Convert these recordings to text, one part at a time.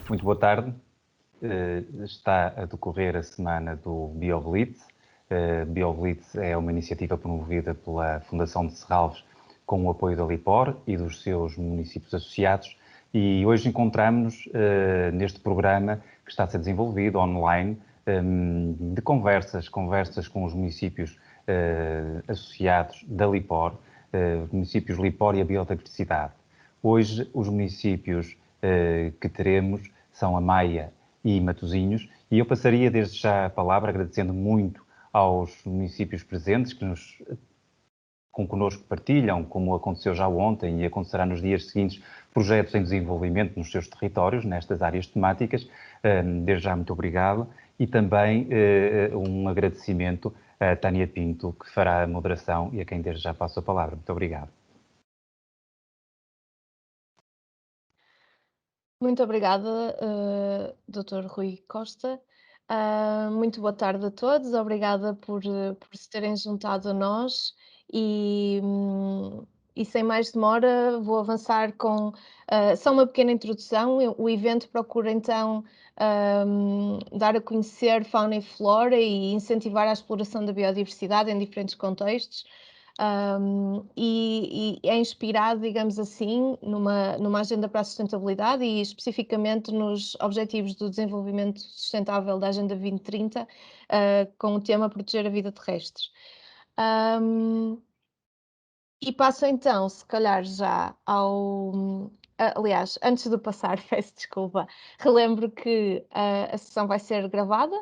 Muito boa tarde. Está a decorrer a semana do BioBlitz. BioBlitz é uma iniciativa promovida pela Fundação de Serralves com o apoio da LIPOR e dos seus municípios associados. E hoje encontramos-nos neste programa que está a ser desenvolvido online de conversas com os municípios associados da LIPOR, municípios LIPOR e a Biodiversidade. Hoje os municípios que teremos são a Maia e Matosinhos, e eu passaria desde já a palavra agradecendo muito aos municípios presentes que connosco partilham, como aconteceu já ontem e acontecerá nos dias seguintes, projetos em desenvolvimento nos seus territórios, nestas áreas temáticas. Desde já muito obrigado, e também um agradecimento a Tânia Pinto, que fará a moderação e a quem desde já passo a palavra. Muito obrigado. Muito obrigada, Dr. Rui Costa. Muito boa tarde a todos, obrigada por se terem juntado a nós e sem mais demora vou avançar com só uma pequena introdução. O evento procura então dar a conhecer fauna e flora e incentivar a exploração da biodiversidade em diferentes contextos. E é inspirado, digamos assim, numa agenda para a sustentabilidade e especificamente nos Objetivos do Desenvolvimento Sustentável da Agenda 2030, com o tema Proteger a Vida Terrestre. E passo então, se calhar, já ao. Aliás, antes de passar, peço desculpa, relembro que a sessão vai ser gravada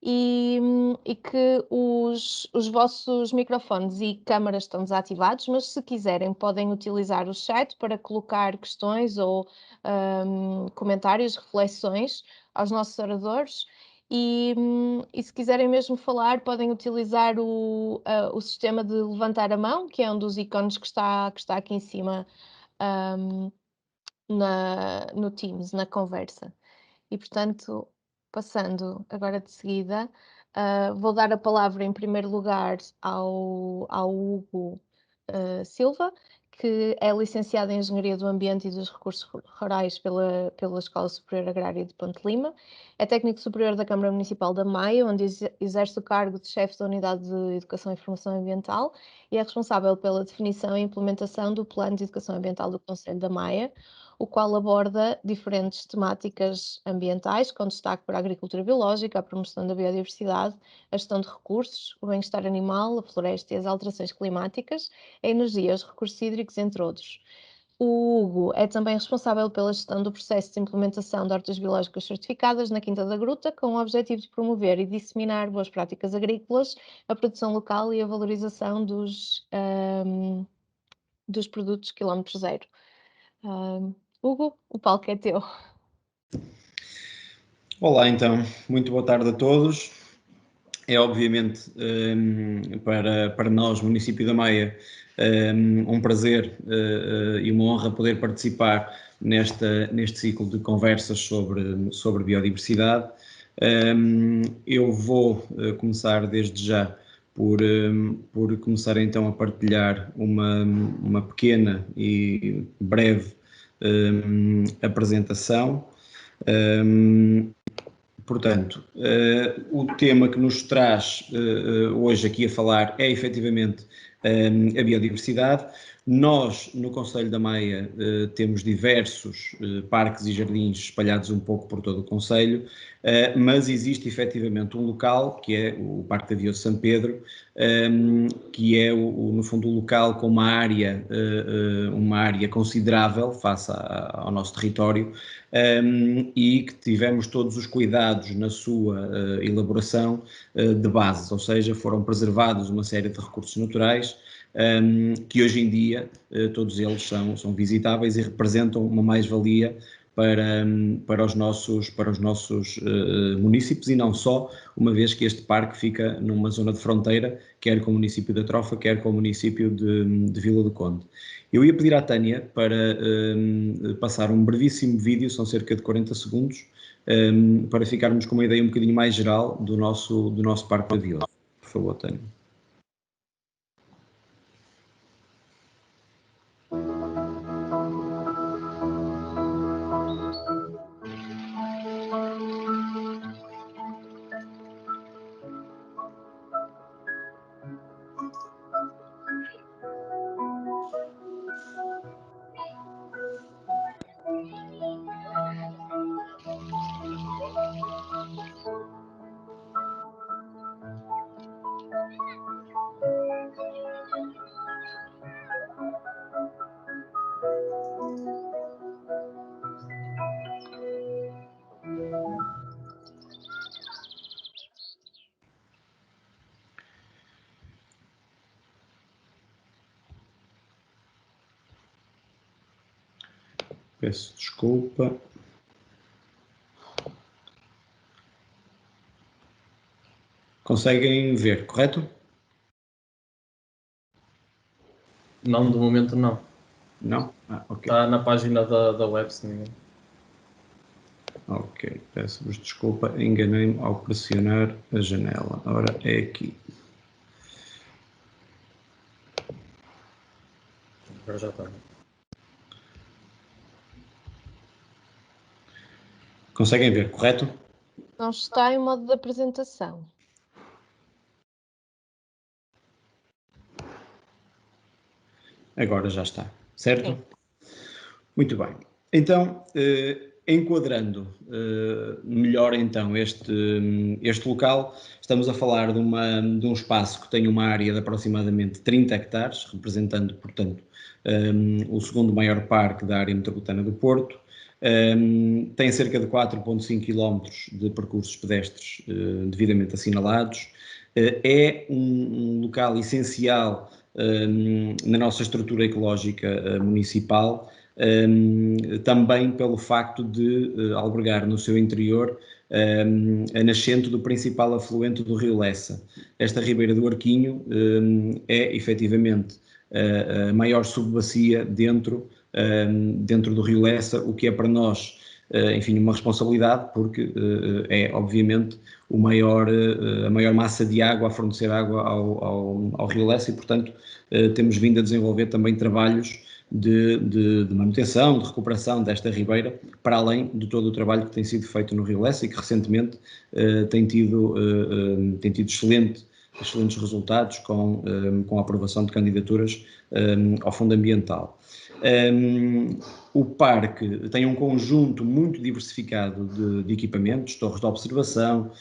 e que os vossos microfones e câmaras estão desativados, mas se quiserem podem utilizar o chat para colocar questões ou comentários, reflexões aos nossos oradores. E se quiserem mesmo falar, podem utilizar o sistema de levantar a mão, que é um dos ícones que está aqui em cima no Teams, na conversa. E, portanto, passando agora de seguida, vou dar a palavra em primeiro lugar ao Hugo Silva, que é licenciado em Engenharia do Ambiente e dos Recursos Rurais pela Escola Superior Agrária de Ponte Lima, é técnico superior da Câmara Municipal da Maia, onde exerce o cargo de chefe da Unidade de Educação e Formação Ambiental e é responsável pela definição e implementação do Plano de Educação Ambiental do Concelho da Maia, o qual aborda diferentes temáticas ambientais, com destaque para a agricultura biológica, a promoção da biodiversidade, a gestão de recursos, o bem-estar animal, a floresta e as alterações climáticas, a energia, os recursos hídricos, entre outros. O Hugo é também responsável pela gestão do processo de implementação de hortas biológicas certificadas na Quinta da Gruta, com o objetivo de promover e disseminar boas práticas agrícolas, a produção local e a valorização dos produtos quilómetro zero. Hugo, o palco é teu. Olá, então, muito boa tarde a todos. É obviamente para nós, município da Maia, um prazer e uma honra poder participar neste ciclo de conversas sobre biodiversidade. Eu vou começar desde já por começar então a partilhar uma pequena e breve apresentação. Portanto, o tema que nos traz hoje aqui a falar é efetivamente a biodiversidade. Nós, no Concelho da Maia, temos diversos parques e jardins espalhados um pouco por todo o Concelho, mas existe efetivamente um local, que é o Parque da Vila de São Pedro, que é, no fundo, o local com uma área considerável face ao nosso território, e que tivemos todos os cuidados na sua elaboração de base, ou seja, foram preservados uma série de recursos naturais que hoje em dia todos eles são visitáveis e representam uma mais-valia para os nossos municípios e não só, uma vez que este parque fica numa zona de fronteira, quer com o município da Trofa, quer com o município de Vila do Conde. Eu ia pedir à Tânia para passar um brevíssimo vídeo, são cerca de 40 segundos, para ficarmos com uma ideia um bocadinho mais geral do nosso Parque da Vila. Por favor, Tânia. Peço desculpa. Conseguem ver, correto? Não, de momento não. Não? Ok. Está na página da web, se não me engano. Ok, peço-vos desculpa, enganei-me ao pressionar a janela. Ora, é aqui. Agora já está. Conseguem ver, correto? Não está em modo de apresentação. Agora já está, certo? Sim. Muito bem. Então, enquadrando melhor então este local, estamos a falar de um espaço que tem uma área de aproximadamente 30 hectares, representando, portanto, o segundo maior parque da área metropolitana do Porto. Tem cerca de 4,5 km de percursos pedestres devidamente assinalados. É um local essencial na nossa estrutura ecológica municipal, também pelo facto de albergar no seu interior a nascente do principal afluente do rio Lessa. Esta ribeira do Arquinho é efetivamente a maior subbacia dentro do rio Lessa, o que é para nós, enfim, uma responsabilidade, porque é obviamente a maior massa de água a fornecer água ao rio Lessa e, portanto, temos vindo a desenvolver também trabalhos de manutenção, de recuperação desta ribeira, para além de todo o trabalho que tem sido feito no rio Lessa e que recentemente tem tido excelentes resultados com a aprovação de candidaturas ao Fundo Ambiental. O parque tem um conjunto muito diversificado de equipamentos, torres de observação,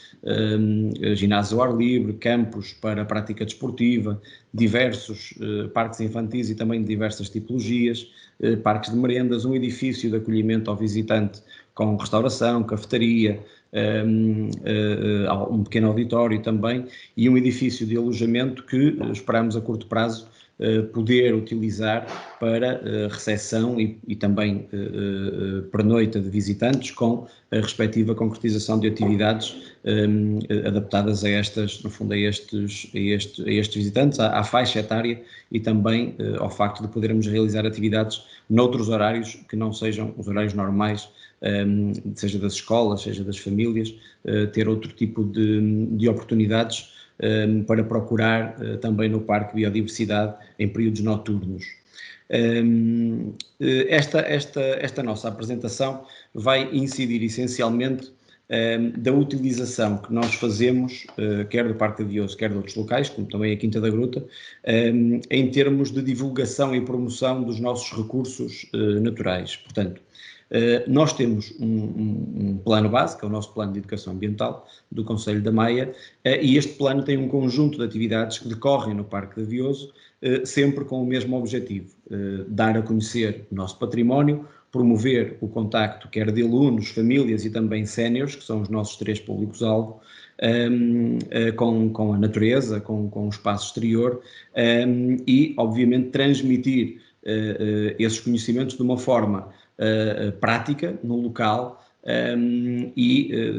ginásio ao ar livre, campos para a prática desportiva, diversos parques infantis e também de diversas tipologias, parques de merendas, um edifício de acolhimento ao visitante com restauração, cafetaria, um pequeno auditório também e um edifício de alojamento que esperamos a curto prazo poder utilizar para recepção e também pernoita de visitantes com a respectiva concretização de atividades adaptadas a estas, no fundo, a estes visitantes, à faixa etária e também ao facto de podermos realizar atividades noutros horários que não sejam os horários normais, seja das escolas, seja das famílias, ter outro tipo de oportunidades para procurar também no parque biodiversidade em períodos noturnos. Esta nossa apresentação vai incidir essencialmente da utilização que nós fazemos, quer do Parque de Vioso, quer de outros locais, como também a Quinta da Gruta, em termos de divulgação e promoção dos nossos recursos naturais. Portanto, nós temos um plano básico, é o nosso plano de educação ambiental do Concelho da Maia, e este plano tem um conjunto de atividades que decorrem no Parque de Vioso, sempre com o mesmo objetivo, dar a conhecer o nosso património, promover o contacto quer de alunos, famílias e também séniores, que são os nossos 3 públicos-alvo, com a natureza, com o espaço exterior e, obviamente, transmitir esses conhecimentos de uma forma prática, no local,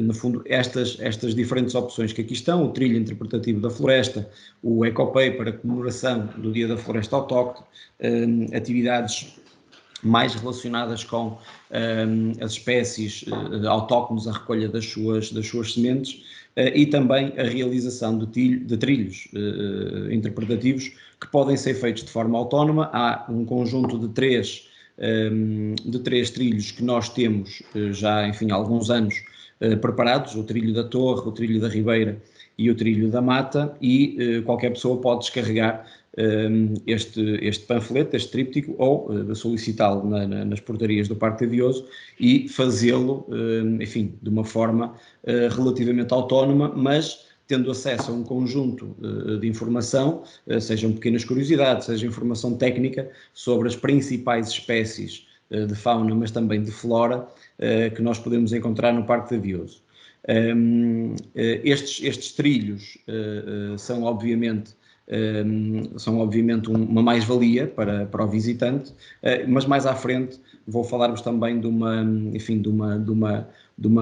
no fundo, estas diferentes opções que aqui estão, o trilho interpretativo da floresta, o Ecopay para a comemoração do Dia da Floresta Autóctone, atividades mais relacionadas com as espécies autóctones, a recolha das suas sementes e também a realização de trilhos interpretativos que podem ser feitos de forma autónoma. Há um conjunto de três trilhos que nós temos já, enfim, há alguns anos preparados, o trilho da Torre, o trilho da Ribeira e o trilho da Mata, e qualquer pessoa pode descarregar este panfleto, este tríptico, ou solicitá-lo nas portarias do Parque de Vioso e fazê-lo, enfim, de uma forma relativamente autónoma, mas tendo acesso a um conjunto de informação, sejam pequenas curiosidades, seja informação técnica sobre as principais espécies de fauna, mas também de flora, que nós podemos encontrar no Parque de Vioso. Estes trilhos são, obviamente, são obviamente uma mais-valia para o visitante, mas mais à frente vou falar-vos também de uma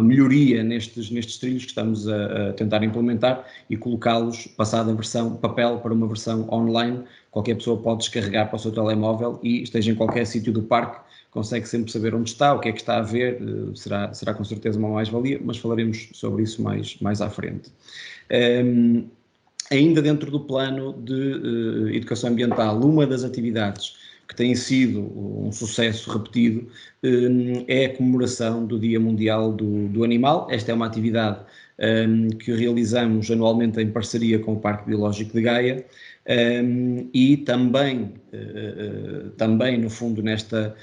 melhoria nestes trilhos que estamos a tentar implementar e colocá-los, passada a versão papel para uma versão online. Qualquer pessoa pode descarregar para o seu telemóvel e esteja em qualquer sítio do parque, consegue sempre saber onde está, o que é que está a ver, será com certeza uma mais-valia, mas falaremos sobre isso mais à frente. Ainda dentro do plano de educação ambiental, uma das atividades que tem sido um sucesso repetido é a comemoração do Dia Mundial do Animal. Esta é uma atividade que realizamos anualmente em parceria com o Parque Biológico de Gaia. E também no fundo esta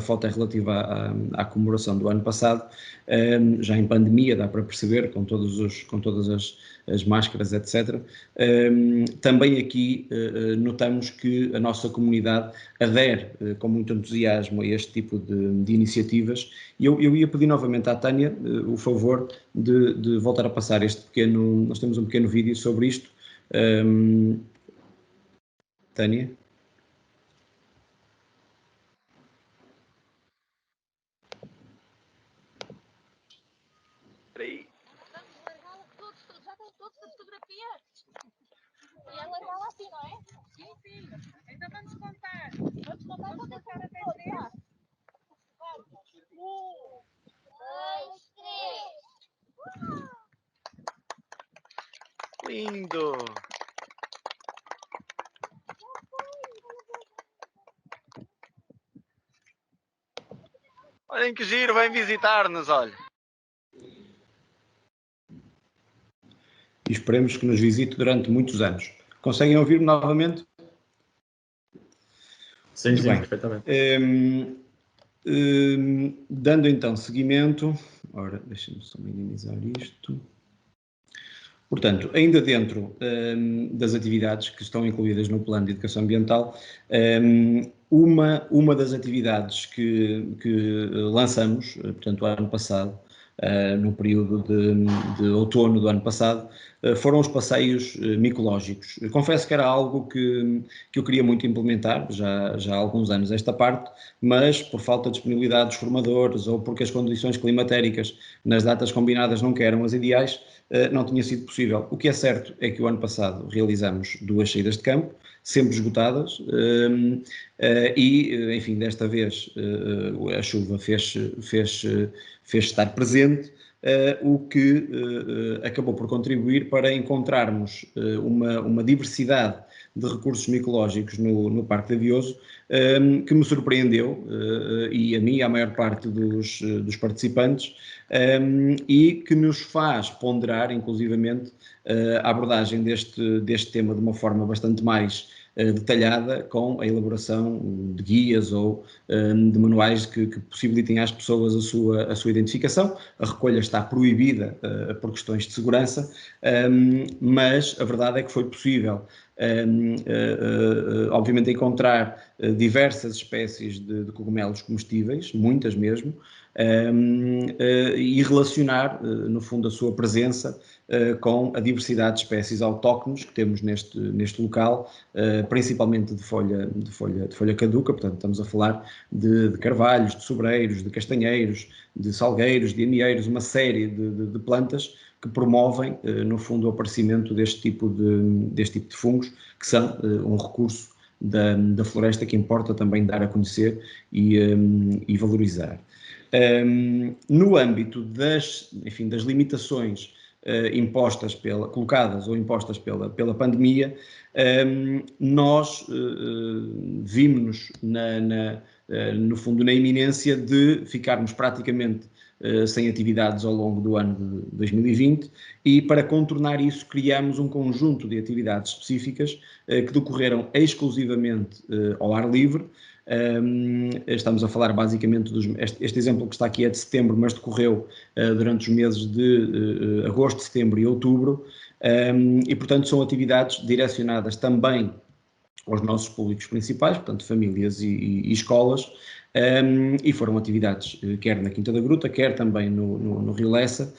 foto é relativa à comemoração do ano passado, já em pandemia, dá para perceber, com todas as máscaras, etc. Também aqui notamos que a nossa comunidade adere com muito entusiasmo a este tipo de iniciativas, e eu ia pedir novamente à Tânia o favor de voltar a passar nós temos um pequeno vídeo sobre isto. Tânia? Peraí. Já tem todas as fotografias? E é legal assim, não é? Sim, sim. Então vamos contar. Vamos contar até 3. 1, 2, 3. Lindo! Olhem que giro, vem visitar-nos, olha. E esperemos que nos visite durante muitos anos. Conseguem ouvir-me novamente? Sim, sim, perfeitamente. Dando então seguimento, ora, deixem-me só minimizar isto. Portanto, ainda dentro das atividades que estão incluídas no Plano de Educação Ambiental, uma das atividades que lançamos, portanto, o ano passado, no período de outono do ano passado, foram os passeios micológicos. Eu confesso que era algo que eu queria muito implementar, já há alguns anos esta parte, mas por falta de disponibilidade dos formadores ou porque as condições climatéricas nas datas combinadas não eram as ideais, não tinha sido possível. O que é certo é que o ano passado realizamos 2 saídas de campo, sempre esgotadas, e, enfim, desta vez a chuva fez estar presente, o que acabou por contribuir para encontrarmos uma diversidade de recursos micológicos no Parque de Avioso, que me surpreendeu, e a mim e à maior parte dos participantes, e que nos faz ponderar, inclusivamente, a abordagem deste tema de uma forma bastante mais detalhada, com a elaboração de guias ou de manuais que possibilitem às pessoas a sua identificação. A recolha está proibida por questões de segurança, mas a verdade é que foi possível, obviamente, encontrar diversas espécies de cogumelos comestíveis, muitas mesmo, e relacionar, no fundo, a sua presença com a diversidade de espécies autóctones que temos neste local, principalmente de folha caduca. Portanto, estamos a falar de carvalhos, de sobreiros, de castanheiros, de salgueiros, de amieiros, uma série de plantas que promovem, no fundo, o aparecimento deste tipo de fungos, que são um recurso da floresta que importa também dar a conhecer e valorizar. No âmbito das limitações colocadas ou impostas pela pandemia, nós vimos-nos no fundo na iminência de ficarmos praticamente sem atividades ao longo do ano de 2020, e para contornar isso criamos um conjunto de atividades específicas que decorreram exclusivamente ao ar livre. Estamos a falar basicamente este exemplo que está aqui é de setembro, mas decorreu durante os meses de agosto, setembro e outubro, e portanto são atividades direcionadas também aos nossos públicos principais, portanto famílias e escolas, e foram atividades quer na Quinta da Gruta, quer também no Rio Lessa,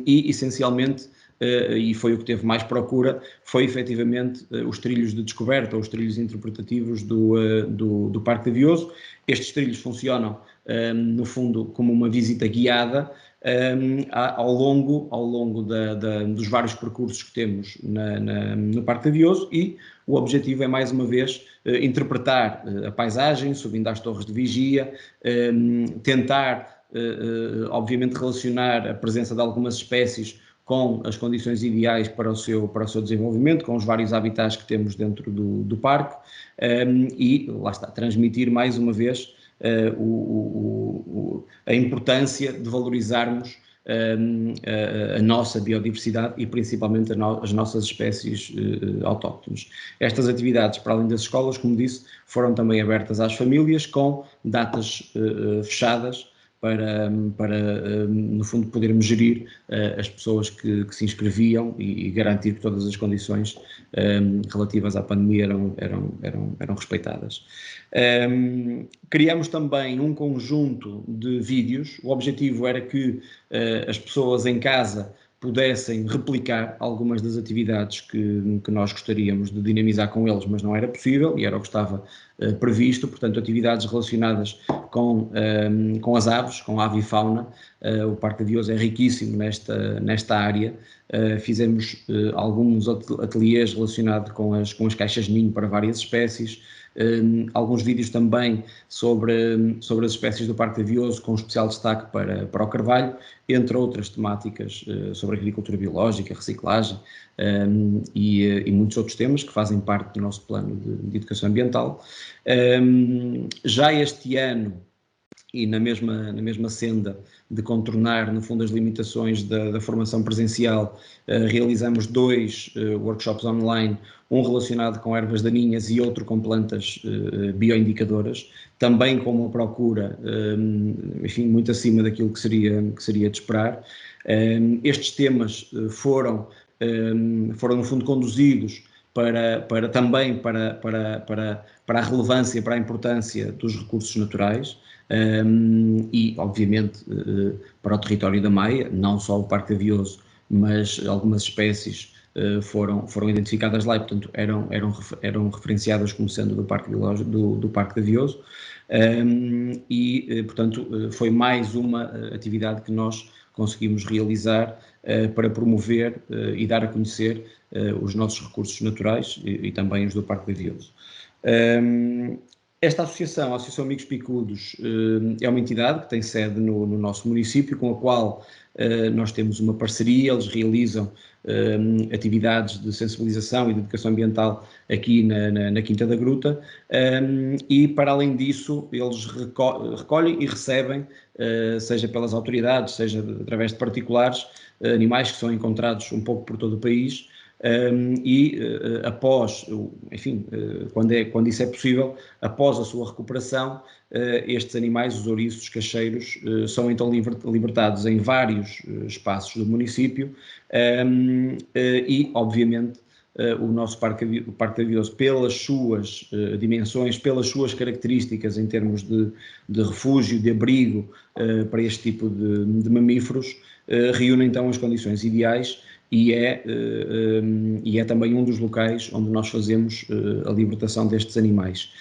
e essencialmente e foi o que teve mais procura, foi efetivamente os trilhos de descoberta, ou os trilhos interpretativos do Parque de Avioso. Estes trilhos funcionam, no fundo, como uma visita guiada ao longo dos vários percursos que temos no Parque de Avioso, e o objetivo é, mais uma vez, interpretar a paisagem, subindo às torres de vigia, tentar, obviamente, relacionar a presença de algumas espécies com as condições ideais para o seu desenvolvimento, com os vários habitats que temos dentro do parque, e, lá está, transmitir mais uma vez a importância de valorizarmos a nossa biodiversidade e principalmente as nossas espécies autóctones. Estas atividades, para além das escolas, como disse, foram também abertas às famílias, com datas fechadas, para no fundo, podermos gerir as pessoas que se inscreviam e garantir que todas as condições relativas à pandemia eram respeitadas. Criamos também um conjunto de vídeos. O objetivo era que as pessoas em casa pudessem replicar algumas das atividades que nós gostaríamos de dinamizar com eles, mas não era possível, e era o que estava previsto. Portanto, atividades relacionadas com as aves, com a avifauna. O Parque de Avioso é riquíssimo nesta área. Fizemos alguns ateliês relacionados com as caixas de ninho para várias espécies. Alguns vídeos também sobre as espécies do Parque de Avioso, com especial destaque para o carvalho, entre outras temáticas sobre agricultura biológica, reciclagem e muitos outros temas que fazem parte do nosso plano de educação ambiental. Já este ano, e na mesma senda de contornar, no fundo, as limitações da formação presencial, realizamos 2 workshops online, um relacionado com ervas daninhas e outro com plantas bioindicadoras, também com uma procura, enfim, muito acima daquilo que seria de esperar. Estes temas foram, no fundo, conduzidos também para a relevância, para a importância dos recursos naturais, e, obviamente, para o território da Maia, não só o Parque de Avioso, mas algumas espécies foram identificadas lá e, portanto, eram referenciadas como sendo do Parque Biológico, do Parque de Avioso, e, portanto, foi mais uma atividade que nós conseguimos realizar para promover e dar a conhecer os nossos recursos naturais e também os do Parque de Avioso. Esta associação, a Associação Amigos Picudos, é uma entidade que tem sede no nosso município, com a qual nós temos uma parceria. Eles realizam atividades de sensibilização e de educação ambiental aqui na Quinta da Gruta, e, para além disso, eles recolhem e recebem, seja pelas autoridades, seja através de particulares, animais que são encontrados um pouco por todo o país, e após, enfim, quando isso é possível, após a sua recuperação, estes animais, os ouriços cacheiros, são então libertados em vários espaços do município, e, obviamente, o nosso Parque de Avioso, pelas suas dimensões, pelas suas características em termos de refúgio, de abrigo para este tipo de mamíferos, reúne então as condições ideais, e é também um dos locais onde nós fazemos a libertação destes animais.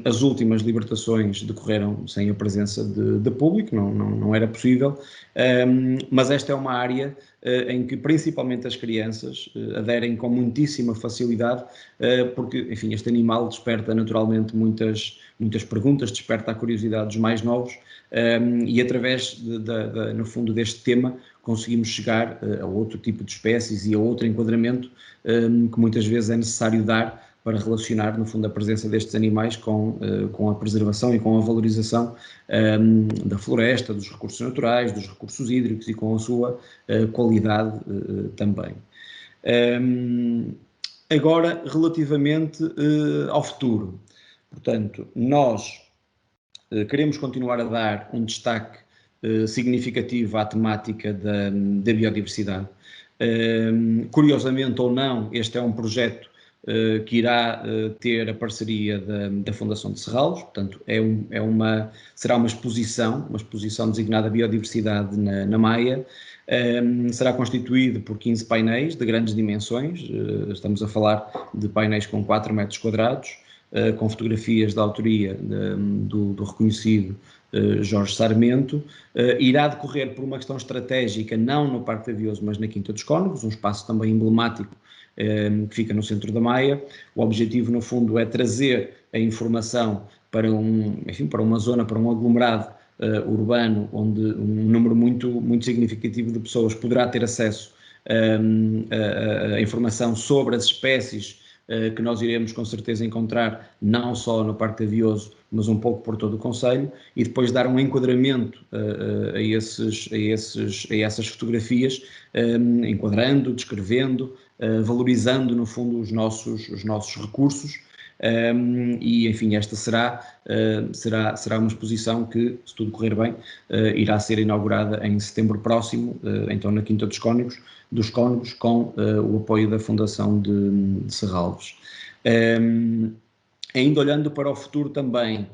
As últimas libertações decorreram sem a presença de público, não era possível, mas esta é uma área em que principalmente as crianças aderem com muitíssima facilidade, porque, enfim, este animal desperta naturalmente muitas perguntas, desperta a curiosidade dos mais novos, e através, no fundo, deste tema, conseguimos chegar a outro tipo de espécies e a outro enquadramento que muitas vezes é necessário dar para relacionar, no fundo, a presença destes animais com a preservação e com a valorização da floresta, dos recursos naturais, dos recursos hídricos e com a sua qualidade também. Agora, relativamente ao futuro. Portanto, nós queremos continuar a dar um destaque significativo à temática da biodiversidade. Curiosamente ou não, este é um projeto que irá ter a parceria da Fundação de Serralves. Portanto, será uma exposição designada Biodiversidade na Maia, Será constituído por 15 painéis de grandes dimensões, estamos a falar de painéis com 4 metros quadrados, com fotografias da autoria do reconhecido Jorge Sarmento. Irá decorrer por uma questão estratégica, não no Parque de Avioso, mas na Quinta dos Cónegos, um espaço também emblemático que fica no centro da Maia. O objetivo, no fundo, é trazer a informação para uma zona, para um aglomerado urbano, onde um número muito significativo de pessoas poderá ter acesso a informação sobre as espécies que nós iremos com certeza encontrar não só no Parque de Avioso, mas um pouco por todo o concelho, e depois dar um enquadramento a essas fotografias, enquadrando, descrevendo, valorizando no fundo os nossos recursos. E enfim, esta será uma exposição que, se tudo correr bem, irá ser inaugurada em setembro próximo, então na Quinta dos Cónegos, com o apoio da Fundação de Serralves. Ainda olhando para o futuro também,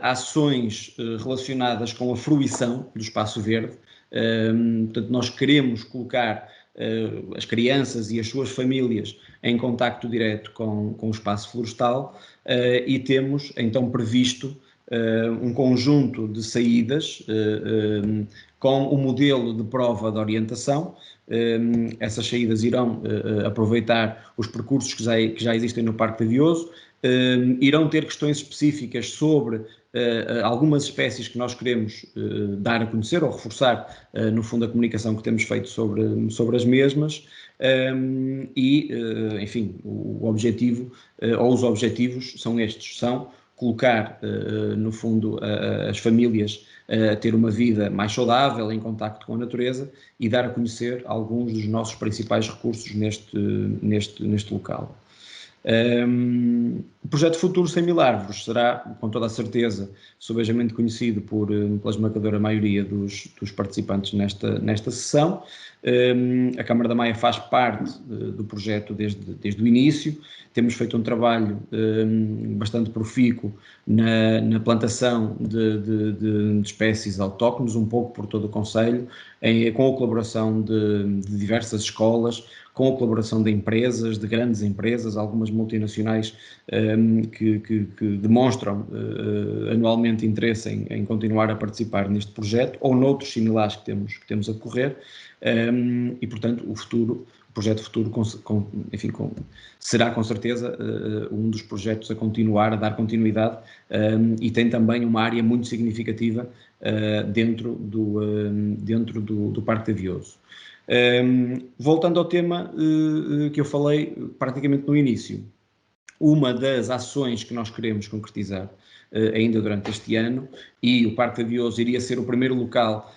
ações relacionadas com a fruição do espaço verde. Portanto, nós queremos colocar as crianças e as suas famílias em contacto direto com o espaço florestal, e temos então previsto um conjunto de saídas com o modelo de prova de orientação. Essas saídas irão aproveitar os percursos que já existem no Parque de Avioso, irão ter questões específicas sobre algumas espécies que nós queremos dar a conhecer ou reforçar, no fundo, a comunicação que temos feito sobre as mesmas. Enfim, o objetivo, ou os objetivos são estes, são colocar, no fundo, as famílias a ter uma vida mais saudável, em contacto com a natureza, e dar a conhecer alguns dos nossos principais recursos neste local. O projeto Futuro Sem Mil Árvores será, com toda a certeza, subejamente conhecido pela esmagadora maioria dos participantes nesta sessão. A Câmara da Maia faz parte do projeto desde o início. Temos feito um trabalho bastante profícuo na plantação de espécies autóctones, um pouco por todo o concelho, com a colaboração de diversas escolas, com a colaboração de empresas, de grandes empresas, algumas multinacionais que demonstram anualmente interesse em continuar a participar neste projeto, ou noutros similares que temos a decorrer, e portanto o projeto Futuro será com certeza um dos projetos a continuar, a dar continuidade, e tem também uma área muito significativa dentro do Parque de Avioso. Voltando ao tema que eu falei praticamente no início, uma das ações que nós queremos concretizar ainda durante este ano, e o Parque de Avioso iria ser o primeiro local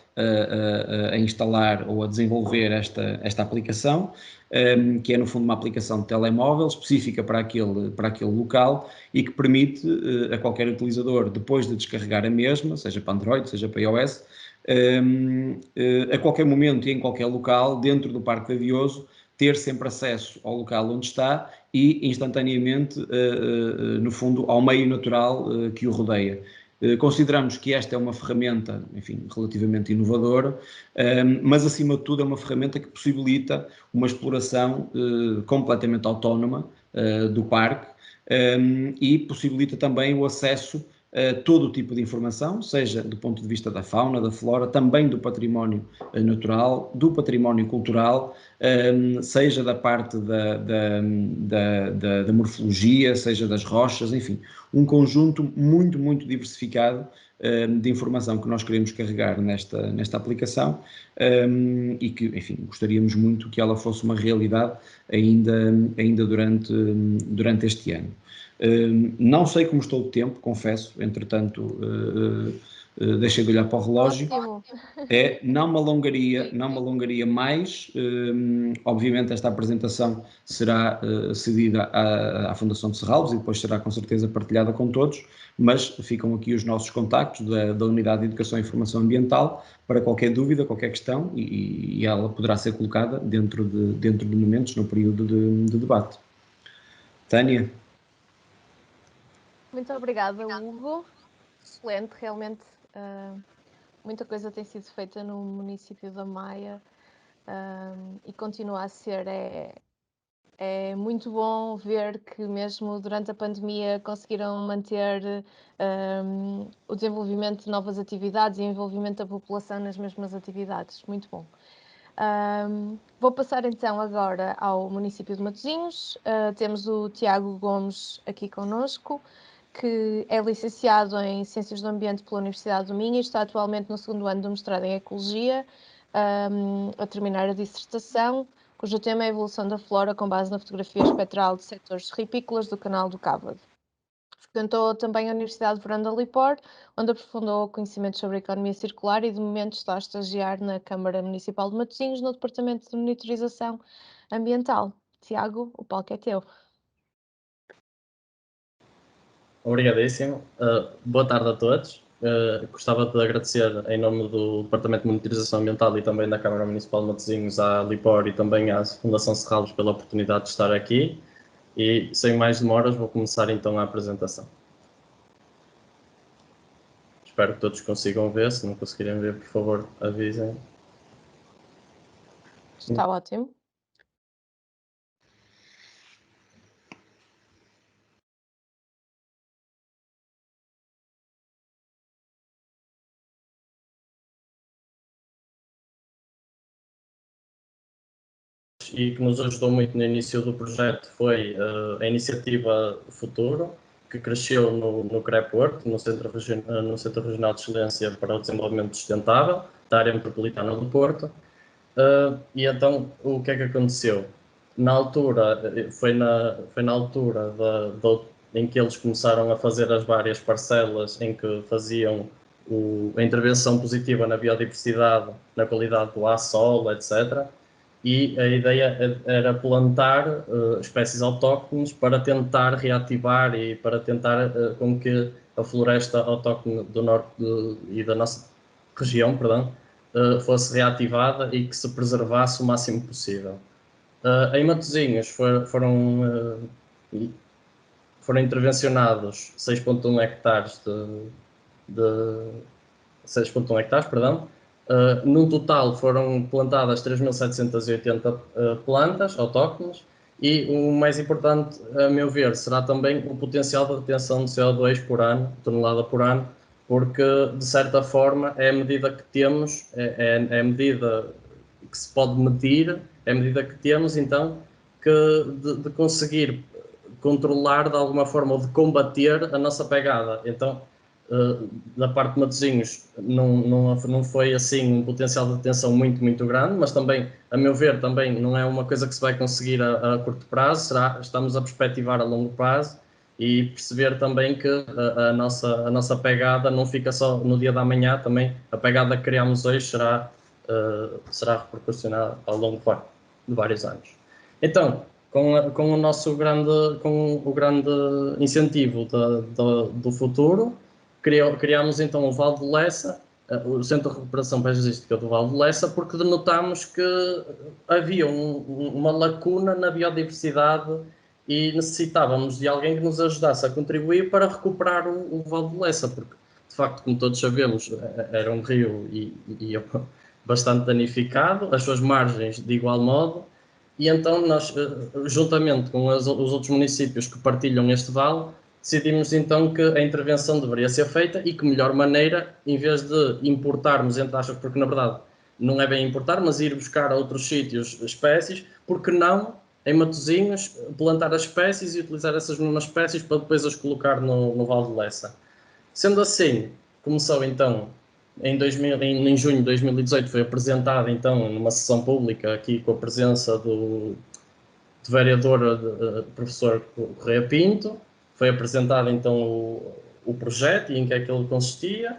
a instalar ou a desenvolver esta aplicação, que é no fundo uma aplicação de telemóvel específica para aquele local, e que permite a qualquer utilizador, depois de descarregar a mesma, seja para Android, seja para iOS, a qualquer momento e em qualquer local dentro do Parque de Avioso, ter sempre acesso ao local onde está e instantaneamente, no fundo, ao meio natural que o rodeia. Consideramos que esta é uma ferramenta, enfim, relativamente inovadora, mas acima de tudo é uma ferramenta que possibilita uma exploração completamente autónoma do parque, e possibilita também o acesso todo o tipo de informação, seja do ponto de vista da fauna, da flora, também do património natural, do património cultural, seja da parte da morfologia, seja das rochas, enfim, um conjunto muito diversificado de informação que nós queremos carregar nesta aplicação, e que, enfim, gostaríamos muito que ela fosse uma realidade ainda durante este ano. Não sei como estou de tempo, confesso, entretanto deixei de olhar para o relógio. Não me alongaria mais. Obviamente esta apresentação será cedida à Fundação de Serralves e depois será com certeza partilhada com todos, mas ficam aqui os nossos contactos da Unidade de Educação e Informação Ambiental para qualquer dúvida, qualquer questão, e ela poderá ser colocada dentro de momentos no período de debate. Tânia? Muito obrigada, Hugo. Excelente, realmente muita coisa tem sido feita no município da Maia e continua a ser. É muito bom ver que mesmo durante a pandemia conseguiram manter o desenvolvimento de novas atividades e o envolvimento da população nas mesmas atividades. Muito bom. Vou passar então agora ao município de Matosinhos. Temos o Tiago Gomes aqui connosco, que é licenciado em Ciências do Ambiente pela Universidade do Minho e está atualmente no 2º ano do mestrado em Ecologia, a terminar a dissertação, cujo tema é a evolução da flora com base na fotografia espectral de setores ripícolas do Canal do Cávado. Frequentou também a Universidade de Verão da Lipor, onde aprofundou conhecimentos sobre a economia circular e de momento está a estagiar na Câmara Municipal de Matosinhos, no Departamento de Monitorização Ambiental. Tiago, o palco é teu. Obrigadíssimo. Boa tarde a todos. Gostava de agradecer em nome do Departamento de Monitorização Ambiental e também da Câmara Municipal de Matosinhos, à Lipor e também à Fundação Serralves pela oportunidade de estar aqui. E, sem mais demoras, vou começar então a apresentação. Espero que todos consigam ver. Se não conseguirem ver, por favor, avisem. Está ótimo. E que nos ajudou muito no início do projeto foi a iniciativa Futuro, que cresceu no CREP Work, no Centro Regional de Excelência para o Desenvolvimento Sustentável, da área metropolitana do Porto. E então, o que é que aconteceu? Na altura, foi na altura em que eles começaram a fazer as várias parcelas em que faziam a intervenção positiva na biodiversidade, na qualidade do ar, solo, etc. E a ideia era plantar espécies autóctones para tentar reativar e para tentar com que a floresta autóctone do norte e da nossa região, fosse reativada e que se preservasse o máximo possível. Em Matosinhos foram intervencionados 6,1 hectares 6,1 hectares, num total foram plantadas 3.780 plantas autóctones e o mais importante, a meu ver, será também o potencial de retenção de CO2 por ano, tonelada por ano, porque, de certa forma, é a medida que temos, é a medida que se pode medir, é a medida que temos, então, de conseguir controlar, de alguma forma, ou de combater a nossa pegada. Então, da parte de Matosinhos não foi assim um potencial de retenção muito grande, mas também, a meu ver, também não é uma coisa que se vai conseguir a curto prazo, estamos a perspectivar a longo prazo e perceber também que a nossa pegada não fica só no dia da manhã, também a pegada que criamos hoje será repercussionada ao longo de vários anos. Então, com o grande incentivo do futuro, criámos então o Val de Lessa, o Centro de Recuperação Paisagística do Val de Lessa, porque denotámos que havia uma lacuna na biodiversidade e necessitávamos de alguém que nos ajudasse a contribuir para recuperar o Val de Lessa, porque, de facto, como todos sabemos, era um rio e bastante danificado, as suas margens de igual modo, e então nós, juntamente com os outros municípios que partilham este vale, decidimos então que a intervenção deveria ser feita e que melhor maneira, em vez de importarmos, entre aspas, porque na verdade não é bem importar, mas ir buscar a outros sítios espécies, porque não, em Matosinhos, plantar as espécies e utilizar essas mesmas espécies para depois as colocar no Val de Lessa. Sendo assim, começou então, em junho de 2018, foi apresentada então numa sessão pública aqui com a presença do vereador professor Correia Pinto, foi apresentado então o projeto e em que é que ele consistia.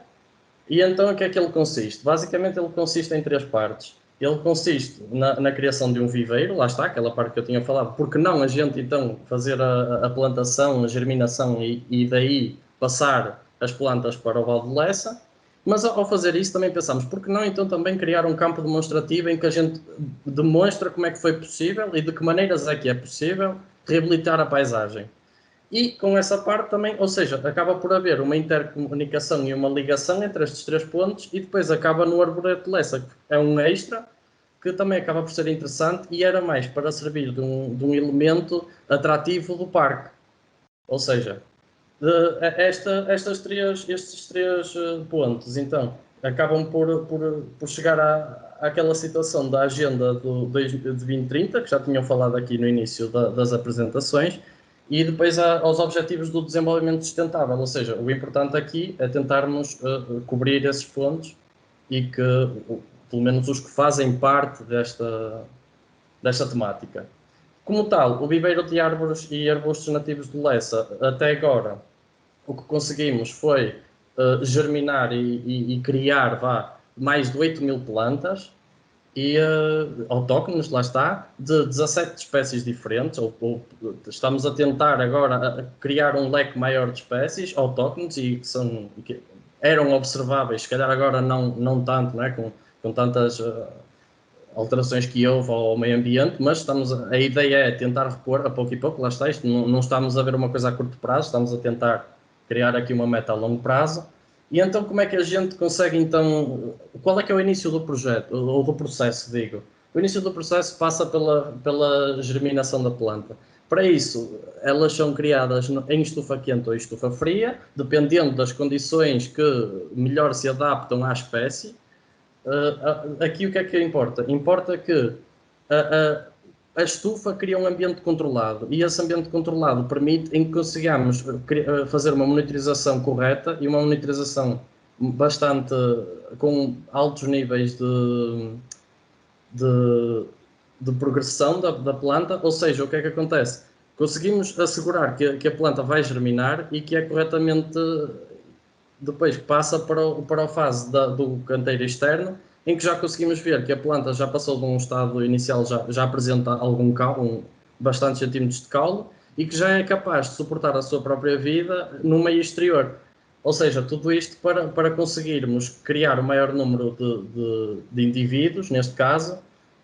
E então, o que é que ele consiste? Basicamente, ele consiste em 3 partes. Ele consiste na criação de um viveiro, lá está, aquela parte que eu tinha falado, porque não a gente então fazer a plantação, a germinação e daí passar as plantas para o Val de Lessa. Mas ao fazer isso também pensamos, por que não então também criar um campo demonstrativo em que a gente demonstra como é que foi possível e de que maneiras é que é possível reabilitar a paisagem. E com essa parte também, ou seja, acaba por haver uma intercomunicação e uma ligação entre estes 3 pontos e depois acaba no Arboreto de Lessa, que é um extra, que também acaba por ser interessante e era mais para servir de um elemento atrativo do parque. Ou seja, estes três pontos, então, acabam por chegar àquela situação da agenda de 2030, que já tinham falado aqui no início das apresentações, e depois aos objetivos do desenvolvimento sustentável. Ou seja, o importante aqui é tentarmos cobrir esses pontos e que, pelo menos os que fazem parte desta temática. Como tal, o viveiro de árvores e arbustos nativos do Lessa, até agora, o que conseguimos foi germinar e criar mais de 8.000 plantas e autóctones, lá está, de 17 espécies diferentes. Estamos a tentar agora criar um leque maior de espécies autóctones e que eram observáveis, se calhar agora não tanto, não é? Com tantas alterações que houve ao meio ambiente, mas a ideia é tentar repor a pouco e pouco, lá está, isto não estamos a ver uma coisa a curto prazo, estamos a tentar criar aqui uma meta a longo prazo. E então como é que a gente consegue então, qual é que é o início do projeto, ou do processo, digo? O início do processo passa pela germinação da planta. Para isso, elas são criadas em estufa quente ou estufa fria, dependendo das condições que melhor se adaptam à espécie. Aqui o que é que importa? Importa que a estufa cria um ambiente controlado e esse ambiente controlado permite em que consigamos fazer uma monitorização correta e uma monitorização bastante com altos níveis de progressão da planta, ou seja, o que é que acontece? Conseguimos assegurar que a planta vai germinar e que é corretamente depois passa para a fase do canteiro externo, em que já conseguimos ver que a planta já passou de um estado inicial, já apresenta algum caule, bastantes centímetros de caule, e que já é capaz de suportar a sua própria vida no meio exterior. Ou seja, tudo isto para conseguirmos criar o maior número de indivíduos, neste caso,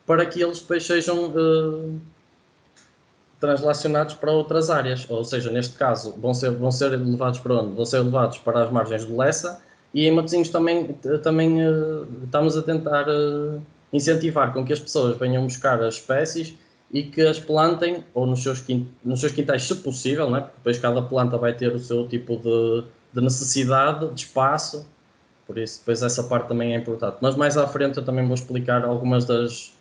para que eles depois sejam translacionados para outras áreas, ou seja, neste caso vão ser levados para onde? Vão ser levados para as margens do Lessa e em Matosinhos também estamos a tentar incentivar com que as pessoas venham buscar as espécies e que as plantem ou nos seus quintais, se possível, né? Porque depois cada planta vai ter o seu tipo de necessidade, de espaço, por isso depois essa parte também é importante. Mas mais à frente eu também vou explicar algumas das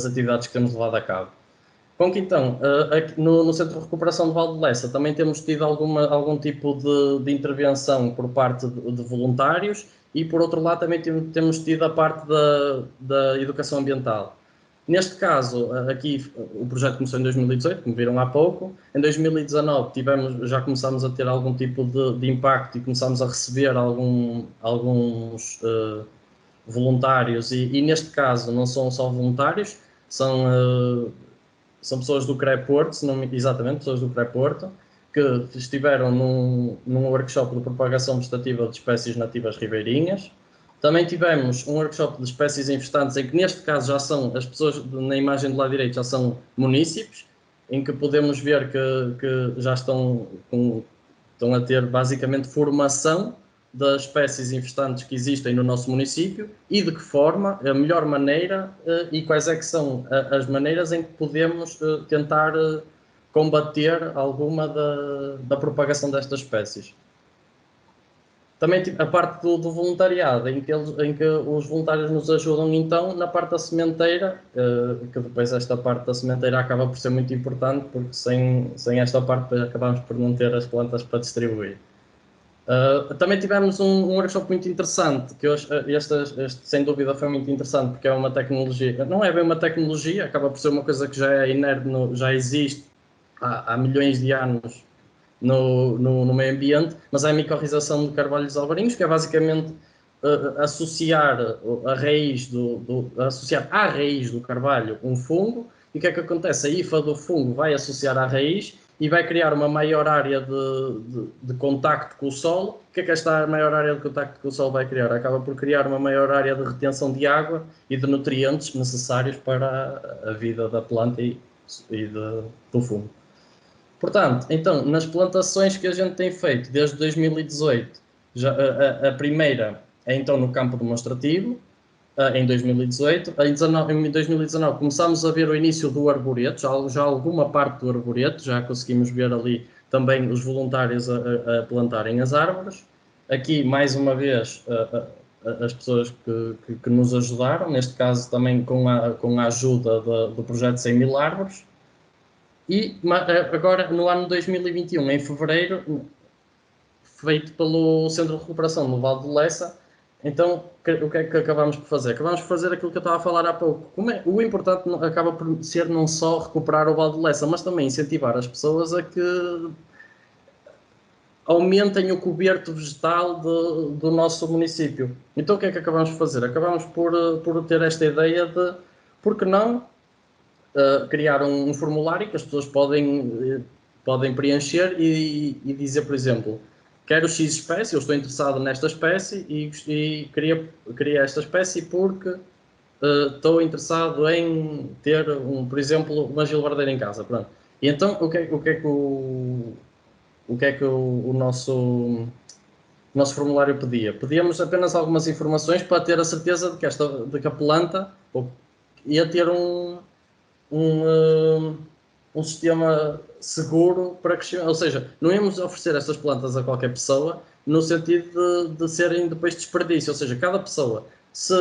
atividades que temos levado a cabo. Com que então, no Centro de Recuperação de Val de Lessa também temos tido algum tipo de intervenção por parte de voluntários e por outro lado também temos tido a parte da educação ambiental. Neste caso, aqui o projeto começou em 2018, como viram há pouco. Em 2019 já começámos a ter algum tipo de impacto e começámos a receber alguns voluntários e neste caso não são só voluntários, são pessoas do CRE Porto, exatamente, pessoas do CRE Porto, que estiveram num workshop de propagação vegetativa de espécies nativas ribeirinhas. Também tivemos um workshop de espécies infestantes, em que neste caso já são, as pessoas na imagem do lado direito já são munícipes, em que podemos ver que já estão a ter basicamente formação das espécies infestantes que existem no nosso município e de que forma, a melhor maneira e quais é que são as maneiras em que podemos tentar combater alguma da propagação destas espécies. Também a parte do voluntariado, em que os voluntários nos ajudam então na parte da sementeira, que depois esta parte da sementeira acaba por ser muito importante, porque sem esta parte acabamos por não ter as plantas para distribuir. Também tivemos um workshop muito interessante, que este sem dúvida foi muito interessante, porque é uma tecnologia, não é bem uma tecnologia, acaba por ser uma coisa que já é inerte, já existe há milhões de anos no meio ambiente, mas é a micorrização de carvalhos alvarinhos, que é basicamente associar à raiz do carvalho um fungo, e o que é que acontece? A hifa do fungo vai associar à raiz e vai criar uma maior área de contacto com o solo. O que é que esta maior área de contacto com o solo vai criar? Acaba por criar uma maior área de retenção de água e de nutrientes necessários para a vida da planta e do fungo. Portanto, então, nas plantações que a gente tem feito desde 2018, a primeira é então no campo demonstrativo, em 2018. Em 2019 começámos a ver o início do arboreto, já alguma parte do arboreto, já conseguimos ver ali também os voluntários a plantarem as árvores. Aqui, mais uma vez, as pessoas que nos ajudaram, neste caso também com a ajuda do projeto 100.000 árvores. E agora, no ano 2021, em fevereiro, feito pelo Centro de Recuperação no Val de Lessa. Então, o que é que acabamos por fazer? Acabamos por fazer aquilo que eu estava a falar há pouco. O importante acaba por ser não só recuperar o Val de Lessa, mas também incentivar as pessoas a que aumentem o coberto vegetal do nosso município. Então, o que é que acabamos por fazer? Acabamos por ter esta ideia de, por que não, criar um formulário que as pessoas podem preencher e dizer, por exemplo, quero X espécie, eu estou interessado nesta espécie e queria esta espécie porque estou interessado em ter, por exemplo, uma gilbardeira em casa. Pronto. E então, o que é que o nosso formulário pedia? Pedíamos apenas algumas informações para ter a certeza de que a planta ia ter um sistema seguro para crescimento. Ou seja, não íamos oferecer estas plantas a qualquer pessoa no sentido de serem depois desperdício. Ou seja, cada pessoa, se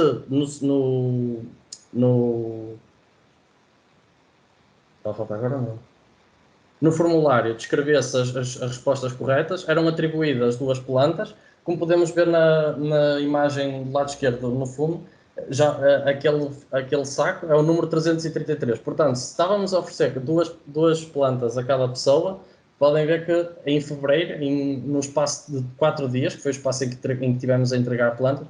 Está a faltar agora não. No formulário descrevesse as respostas corretas, eram atribuídas 2 plantas, como podemos ver na imagem do lado esquerdo, no fundo, já aquele saco é o número 333. Portanto, se estávamos a oferecer duas plantas a cada pessoa, podem ver que em fevereiro, no espaço de 4 dias, que foi o espaço em que tivemos a entregar plantas,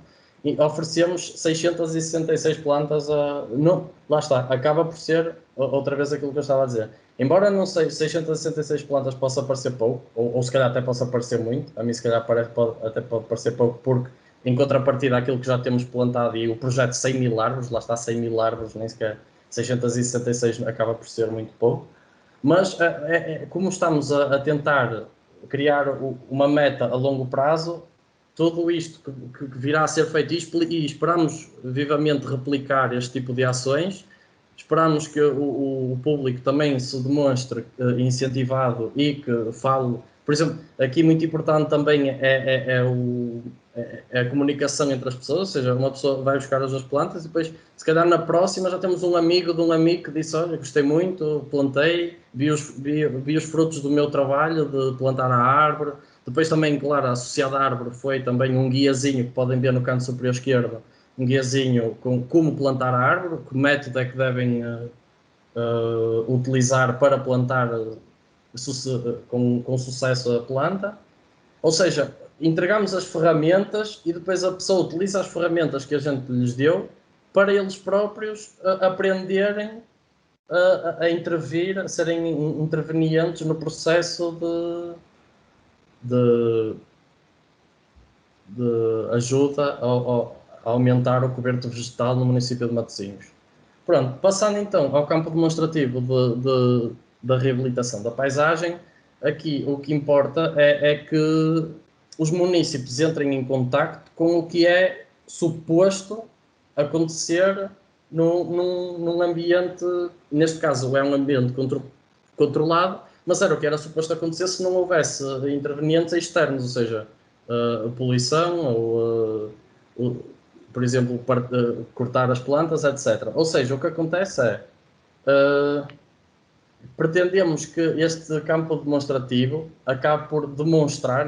oferecemos 666 plantas lá está, acaba por ser outra vez aquilo que eu estava a dizer. Embora não sei, 666 plantas possa parecer pouco, ou se calhar até possa parecer muito, a mim se calhar até pode parecer pouco, porque em contrapartida àquilo que já temos plantado e o projeto 100.000 árvores, lá está 100.000 árvores, nem sequer 666 acaba por ser muito pouco, mas como estamos a tentar criar uma meta a longo prazo, tudo isto que virá a ser feito e esperamos vivamente replicar este tipo de ações, esperamos que o público também se demonstre incentivado e que fale. Por exemplo, aqui muito importante também é a comunicação entre as pessoas, ou seja, uma pessoa vai buscar as 2 plantas e depois, se calhar na próxima já temos um amigo de um amigo que disse, olha, gostei muito, plantei, vi os frutos do meu trabalho de plantar a árvore. Depois também, claro, associado à árvore foi também um guiazinho que podem ver no canto superior esquerdo, um guiazinho com como plantar a árvore, que método é que devem utilizar para plantar com sucesso a planta. Ou seja, entregamos as ferramentas e depois a pessoa utiliza as ferramentas que a gente lhes deu para eles próprios aprenderem a intervir, a serem intervenientes no processo de ajuda a aumentar o coberto vegetal no município de Matosinhos. Pronto, passando então ao campo demonstrativo da reabilitação da paisagem, aqui o que importa é que os municípios entrem em contacto com o que é suposto acontecer num ambiente, neste caso é um ambiente controlado, mas era o que era suposto acontecer se não houvesse intervenientes externos, ou seja, a poluição ou, por exemplo, cortar as plantas, etc. Ou seja, o que acontece é pretendemos que este campo demonstrativo acabe por demonstrar,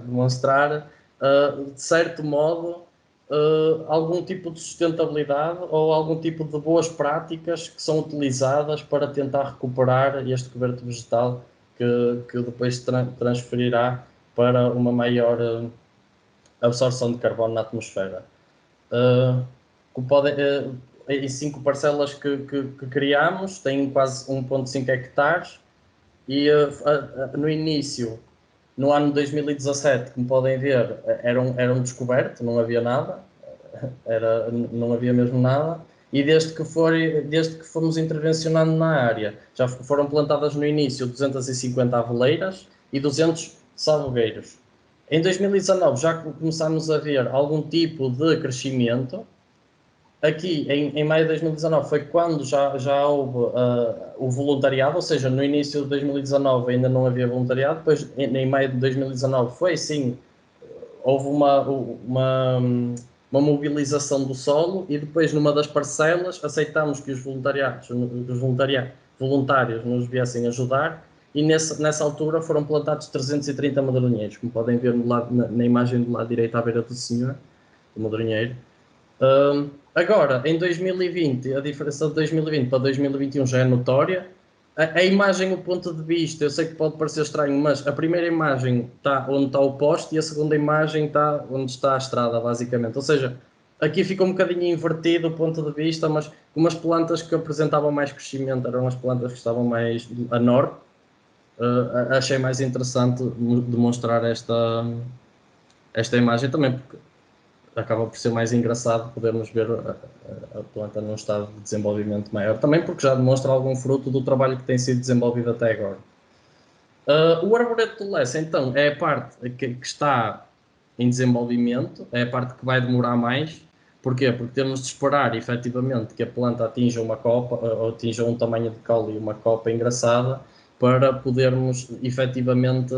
demonstrar de certo modo algum tipo de sustentabilidade ou algum tipo de boas práticas que são utilizadas para tentar recuperar este coberto vegetal que depois transferirá para uma maior absorção de carbono na atmosfera. Em 5 parcelas que criámos, tem quase 1,5 hectares e no início, no ano de 2017, como podem ver, era um descoberto, não havia nada, não havia mesmo nada, e desde que fomos intervencionando na área, já foram plantadas no início 250 aveleiras e 200 salgueiros. Em 2019 já começámos a ver algum tipo de crescimento, aqui em maio de 2019 foi quando já houve o voluntariado, ou seja, no início de 2019 ainda não havia voluntariado, depois em maio de 2019 foi sim, houve uma mobilização do solo e depois numa das parcelas aceitámos que os voluntários nos viessem ajudar e nessa altura foram plantados 330 madeirinheiros, como podem ver na imagem do lado direito à beira do senhor, do madeirinheiro. Agora, em 2020, a diferença de 2020 para 2021 já é notória. A imagem, o ponto de vista, eu sei que pode parecer estranho, mas a primeira imagem está onde está o poste e a segunda imagem está onde está a estrada, basicamente. Ou seja, aqui fica um bocadinho invertido o ponto de vista, mas umas plantas que apresentavam mais crescimento eram as plantas que estavam mais a norte. Achei mais interessante demonstrar esta imagem também, porque acaba por ser mais engraçado podermos ver a planta num estado de desenvolvimento maior, também porque já demonstra algum fruto do trabalho que tem sido desenvolvido até agora. O arboreto do Lessa, então, é a parte que está em desenvolvimento, é a parte que vai demorar mais. Porquê? Porque temos de esperar, efetivamente, que a planta atinja uma copa, ou atinja um tamanho de caule e uma copa engraçada, para podermos, efetivamente,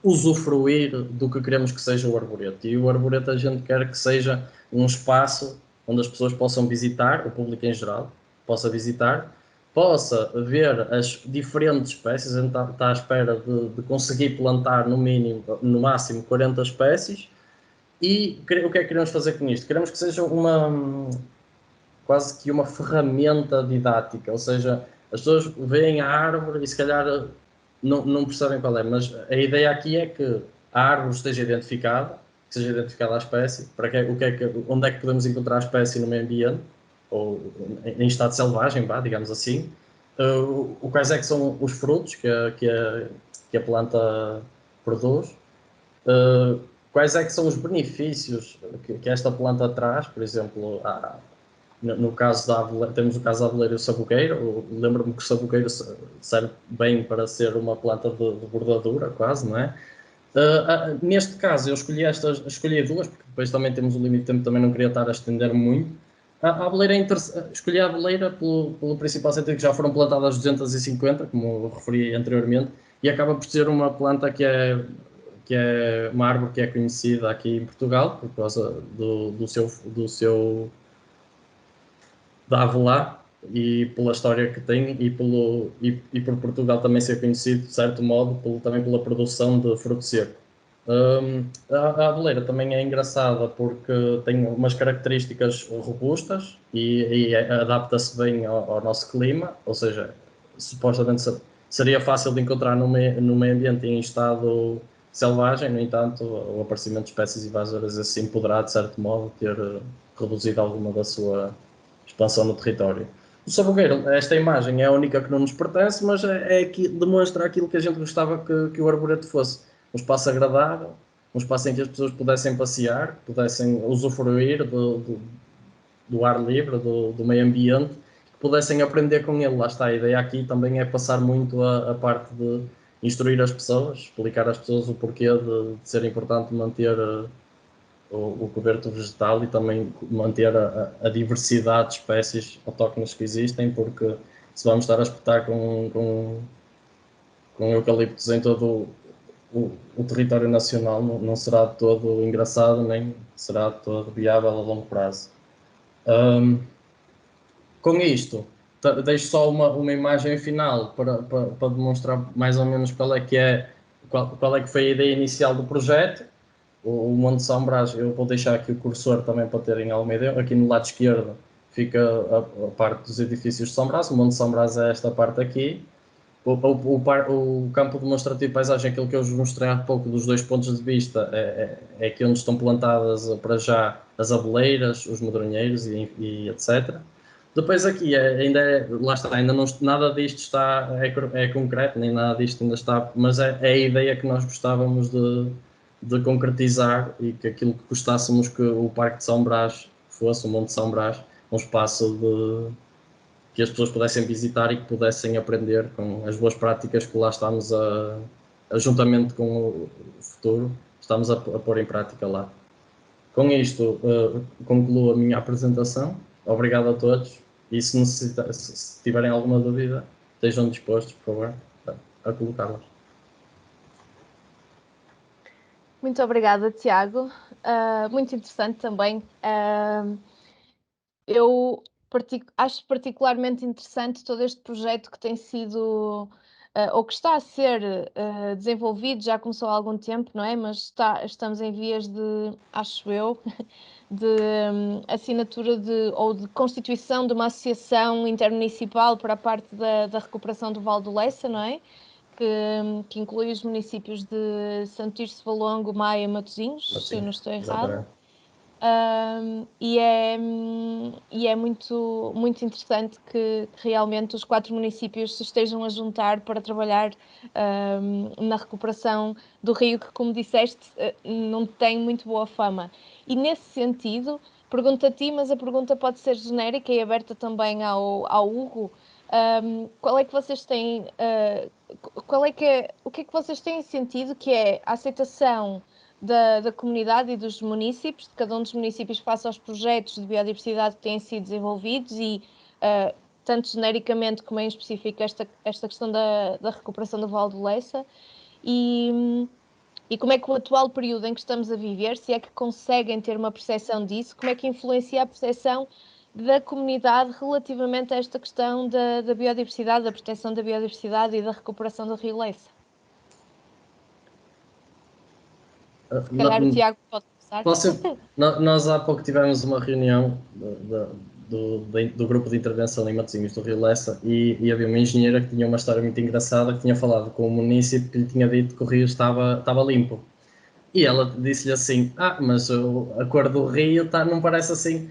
usufruir do que queremos que seja o arboreto. E o arboreto a gente quer que seja um espaço onde as pessoas possam visitar, o público em geral possa visitar, possa ver as diferentes espécies, a gente está à espera de conseguir plantar no máximo 40 espécies. E o que é que queremos fazer com isto? Queremos que seja quase que uma ferramenta didática, ou seja, as pessoas veem a árvore e se calhar não percebem qual é, mas a ideia aqui é que a árvore esteja identificada, que seja identificada a espécie, onde é que podemos encontrar a espécie no meio ambiente, ou em estado selvagem, digamos assim, quais é que são os frutos que a planta produz, quais é que são os benefícios que esta planta traz, por exemplo, no caso da Aveleira, temos o caso da Aveleira e o sabugueiro. Lembro-me que o sabugueiro serve bem para ser uma planta de bordadura, quase, não é? Neste caso, eu escolhi duas, porque depois também temos o limite de tempo, também não queria estar a estender muito. A Aveleira escolhi a Aveleira pelo principal sentido que já foram plantadas 250, como eu referi anteriormente, e acaba por ser uma planta que é uma árvore que é conhecida aqui em Portugal, por causa do seu da Avelar e pela história que tem e por Portugal também ser conhecido, de certo modo, também pela produção de fruto seco. A Aveleira também é engraçada porque tem umas características robustas e adapta-se bem ao nosso clima, ou seja, supostamente seria fácil de encontrar no meio ambiente em estado selvagem. No entanto, o aparecimento de espécies invasoras assim poderá, de certo modo, ter reduzido alguma da sua expansão no território. O sabugueiro, esta imagem é a única que não nos pertence, mas demonstra aquilo que a gente gostava que o arboreto fosse. Um espaço agradável, um espaço em que as pessoas pudessem passear, pudessem usufruir do ar livre, do meio ambiente, que pudessem aprender com ele. Lá está, a ideia aqui também é passar muito a parte de instruir as pessoas, explicar às pessoas o porquê de ser importante manter o coberto vegetal e também manter a diversidade de espécies autóctones que existem, porque se vamos estar a espetar com eucaliptos em todo o território nacional, não será de todo engraçado, nem será de todo viável a longo prazo. Com isto, deixo só uma imagem final para demonstrar mais ou menos qual é que foi a ideia inicial do projeto. O Monte São Brás, eu vou deixar aqui o cursor também para terem alguma ideia. Aqui no lado esquerdo fica a parte dos edifícios de São Brás. O Monte São Brás é esta parte aqui. O campo demonstrativo de paisagem, aquilo que eu vos mostrei há pouco, dos dois pontos de vista, é aqui onde estão plantadas para já as abeleiras, os medronheiros e etc. Depois aqui, lá está, nada disto é concreto, nem nada disto ainda está, mas é a ideia que nós gostávamos de concretizar e que aquilo que gostássemos que o Parque de São Brás fosse, o Monte de São Brás, um espaço que as pessoas pudessem visitar e que pudessem aprender com as boas práticas que lá estamos juntamente com o futuro, estamos a pôr em prática lá. Com isto, concluo a minha apresentação. Obrigado a todos. E se tiverem alguma dúvida, estejam dispostos, por favor, a colocá-las. Muito obrigada, Tiago. Muito interessante também. Eu acho particularmente interessante todo este projeto que tem sido, ou que está a ser desenvolvido, já começou há algum tempo, não é? Mas estamos em vias de, acho eu, de assinatura ou de constituição de uma associação intermunicipal para a parte da recuperação do Val do Lessa, não é? Que inclui os municípios de Santo Tirso, Valongo, Maia e Matosinhos, se eu não estou errada. E é muito, muito interessante que realmente os 4 municípios se estejam a juntar para trabalhar na recuperação do rio, que, como disseste, não tem muito boa fama. E nesse sentido, pergunto a ti, mas a pergunta pode ser genérica e aberta também ao Hugo. Qual é que vocês têm, o que é que vocês têm sentido que é a aceitação da comunidade e dos municípios, de cada um dos municípios face aos projetos de biodiversidade que têm sido desenvolvidos e, tanto genericamente como em específico, esta questão da recuperação do Val do Lessa, e como é que o atual período em que estamos a viver, se é que conseguem ter uma percepção disso, como é que influencia a percepção da comunidade relativamente a esta questão da biodiversidade, da proteção da biodiversidade e da recuperação do Rio Lessa? Se calhar o Tiago pode começar. Nós há pouco tivemos uma reunião do grupo de intervenção em Matosinhos do Rio Lessa e havia uma engenheira que tinha uma história muito engraçada, que tinha falado com o município que lhe tinha dito que o rio estava limpo. E ela disse-lhe assim, mas a cor do rio não parece assim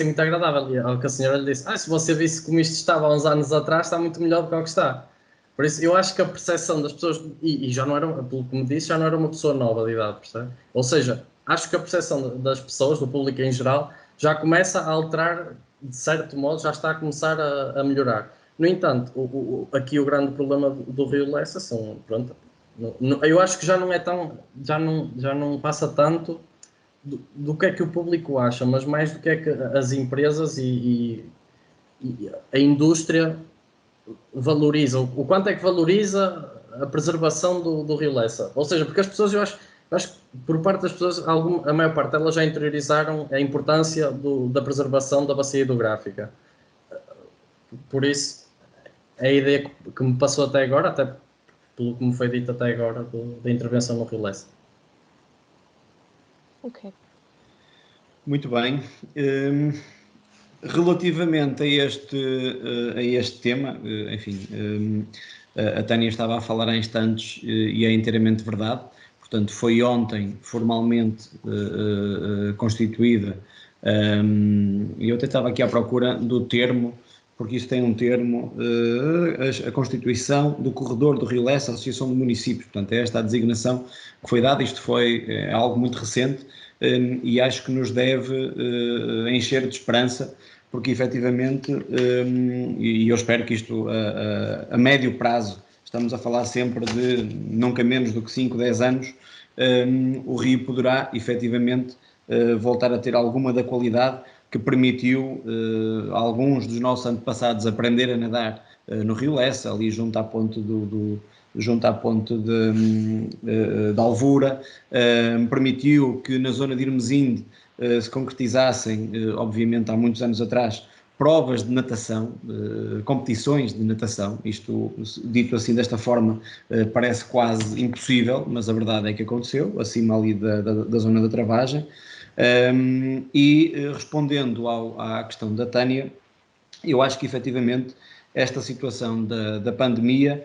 muito agradável. E ao que a senhora lhe disse, se você visse como isto estava há uns anos atrás, está muito melhor do que o que está. Por isso, eu acho que a percepção das pessoas, e já não era, pelo que me disse, já não era uma pessoa nova de idade, percebe? Ou seja, acho que a percepção das pessoas, do público em geral, já começa a alterar, de certo modo, já está a começar a melhorar. No entanto, aqui o grande problema do Rio Lessa são, pronto, eu acho que já não é tão, já não passa tanto do que é que o público acha, mas mais do que é que as empresas e a indústria valorizam, o quanto é que valoriza a preservação do Rio Lessa. Ou seja, porque as pessoas, eu acho que por parte das pessoas, a maior parte delas já interiorizaram a importância da preservação da bacia hidrográfica. Por isso, a ideia que me passou até agora, até pelo que me foi dito até agora, da intervenção no Rio Lessa. Ok. Muito bem. Relativamente a este tema, enfim, a Tânia estava a falar há instantes e é inteiramente verdade. Portanto, foi ontem formalmente constituída, e eu até estava aqui à procura do termo, porque isso tem um termo, a constituição do corredor do Rio Lessa, Associação de Municípios. Portanto, é esta a designação que foi dada. Isto foi algo muito recente e acho que nos deve encher de esperança, porque efetivamente, e eu espero que isto a médio prazo, estamos a falar sempre de nunca menos do que 5, 10 anos, o rio poderá efetivamente voltar a ter alguma da qualidade que permitiu alguns dos nossos antepassados aprender a nadar no Rio Lessa, ali junto à ponte de Alvura, permitiu que na zona de Irmesinde se concretizassem, obviamente há muitos anos atrás, provas de natação, competições de natação. Isto, dito assim desta forma, parece quase impossível, mas a verdade é que aconteceu, acima ali da zona da Travagem. E respondendo à questão da Tânia, eu acho que efetivamente esta situação da pandemia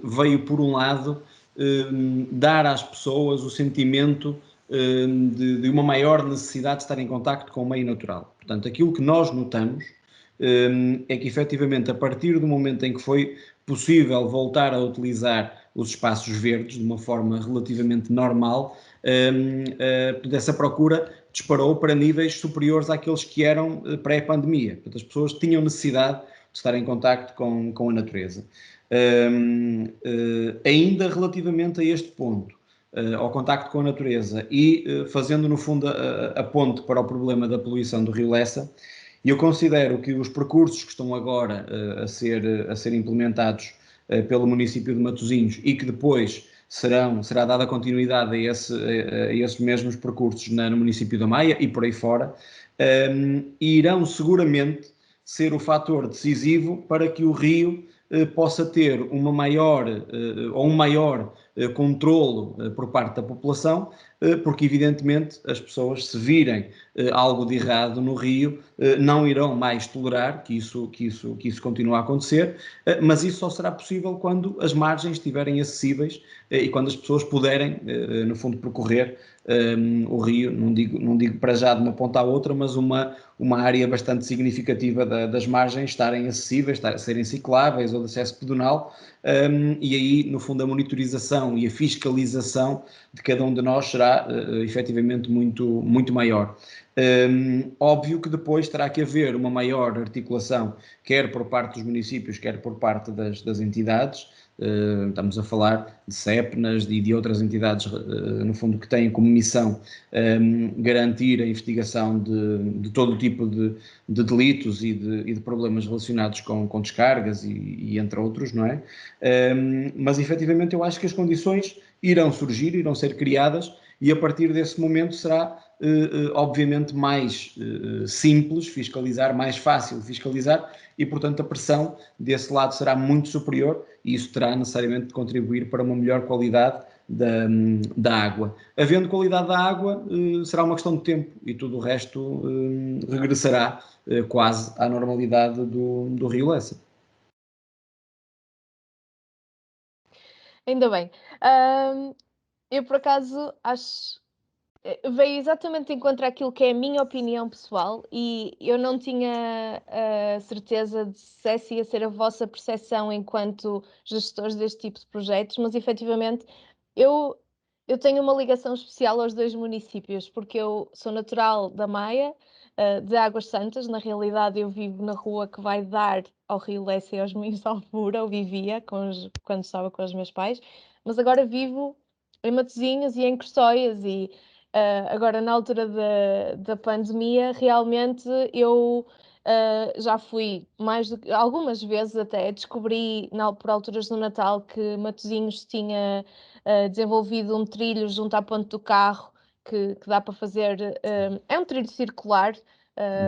veio, por um lado, dar às pessoas o sentimento de uma maior necessidade de estar em contacto com o meio natural. Portanto, aquilo que nós notamos é que efetivamente, a partir do momento em que foi possível voltar a utilizar os espaços verdes de uma forma relativamente normal, essa procura disparou para níveis superiores àqueles que eram pré-pandemia. Portanto, as pessoas tinham necessidade de estar em contacto com a natureza. Ainda relativamente a este ponto, ao contacto com a natureza e fazendo, no fundo, a ponte para o problema da poluição do Rio Lessa. Eu considero que os percursos que estão agora a ser implementados pelo município de Matosinhos e que depois será dada continuidade a esses mesmos percursos no município da Maia e por aí fora, irão seguramente ser o fator decisivo para que o rio possa ter uma maior ou um maior controlo por parte da população, porque evidentemente as pessoas, se virem algo de errado no rio, não irão mais tolerar que isso continue a acontecer, mas isso só será possível quando as margens estiverem acessíveis e quando as pessoas puderem, no fundo, percorrer o rio, não digo para já de uma ponta à outra, mas uma área bastante significativa das margens estarem acessíveis, serem cicláveis ou de acesso pedonal, e aí, no fundo, a monitorização e a fiscalização de cada um de nós será efetivamente muito maior. Óbvio que depois terá que haver uma maior articulação, quer por parte dos municípios, quer por parte das entidades. Estamos a falar de CEPNAS e de outras entidades, no fundo, que têm como missão garantir a investigação de todo tipo de delitos e de problemas relacionados com descargas e entre outros, não é? Mas efetivamente eu acho que as condições irão surgir, irão ser criadas e a partir desse momento será obviamente mais simples fiscalizar, mais fácil fiscalizar e, portanto, a pressão desse lado será muito superior e isso terá necessariamente de contribuir para uma melhor qualidade da água. Havendo qualidade da água, será uma questão de tempo e tudo o resto regressará quase à normalidade do Rio Lessa. Ainda bem. Eu, por acaso, acho... Veio exatamente de encontro àquilo que é a minha opinião pessoal e eu não tinha a certeza de se essa ia ser a vossa percepção enquanto gestores deste tipo de projetos, mas efetivamente eu tenho uma ligação especial aos dois municípios, porque eu sou natural da Maia, de Águas Santas. Na realidade, eu vivo na rua que vai dar ao Rio Lessa e aos Moinhos de Alvura, eu vivia quando estava com os meus pais, mas agora vivo em Matosinhos e em Custóias e agora, na altura da pandemia, realmente eu já fui algumas vezes até, descobri por alturas do Natal que Matosinhos tinha desenvolvido um trilho junto à ponte do carro que dá para fazer, é um trilho circular,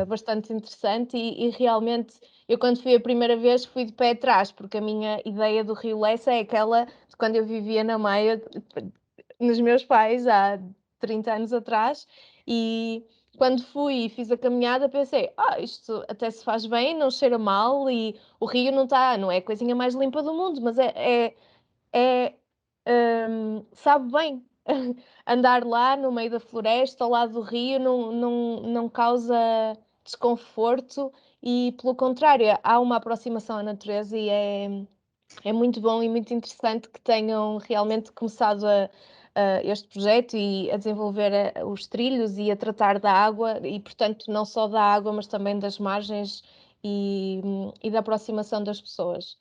bastante interessante e realmente eu quando fui a primeira vez fui de pé atrás, porque a minha ideia do Rio Lessa é aquela de quando eu vivia na Maia, nos meus pais, há 30 anos atrás, e quando fui e fiz a caminhada pensei, isto até se faz bem, não cheira mal e o rio não é a coisinha mais limpa do mundo, mas sabe bem andar lá no meio da floresta, ao lado do rio, não causa desconforto e, pelo contrário, há uma aproximação à natureza e é muito bom e muito interessante que tenham realmente começado este projeto e a desenvolver os trilhos e a tratar da água e, portanto, não só da água, mas também das margens e da aproximação das pessoas.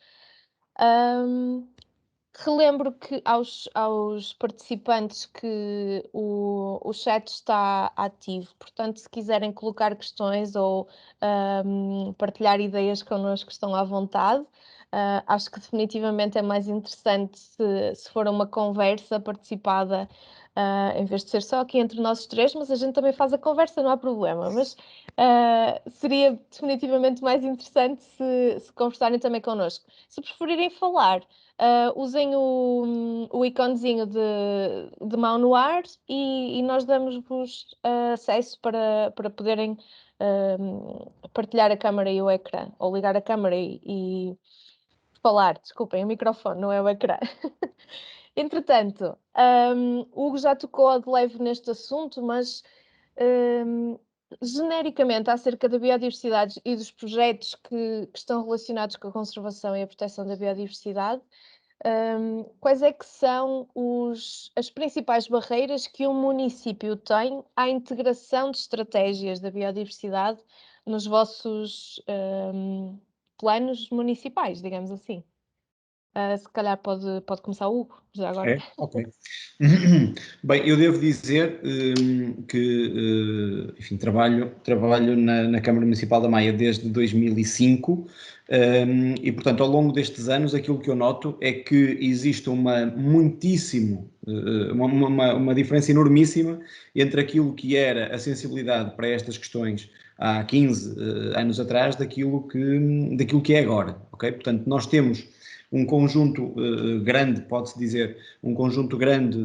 Relembro que aos participantes que o chat está ativo, portanto, se quiserem colocar questões ou partilhar ideias connosco, estão à vontade. Acho que definitivamente é mais interessante se for uma conversa participada, em vez de ser só aqui entre nós três, mas a gente também faz a conversa, não há problema. Mas seria definitivamente mais interessante se conversarem também connosco. Se preferirem falar, usem o iconezinho de mão no ar e nós damos-vos acesso para poderem partilhar a câmara e o ecrã, ou ligar a câmara e falar, desculpem, o microfone, não é o ecrã. Entretanto, o Hugo já tocou de leve neste assunto, mas genericamente acerca da biodiversidade e dos projetos que estão relacionados com a conservação e a proteção da biodiversidade, quais é que são as principais barreiras que um município tem à integração de estratégias da biodiversidade nos vossos planos municipais, digamos assim? Se calhar pode começar o Hugo, já agora. É? Ok. Bem, eu devo dizer que, enfim, trabalho na Câmara Municipal da Maia desde 2005 e, portanto, ao longo destes anos, aquilo que eu noto é que existe uma diferença enormíssima entre aquilo que era a sensibilidade para estas questões há 15 anos atrás daquilo que é agora, ok? Portanto, nós temos um conjunto grande, pode-se dizer, um conjunto grande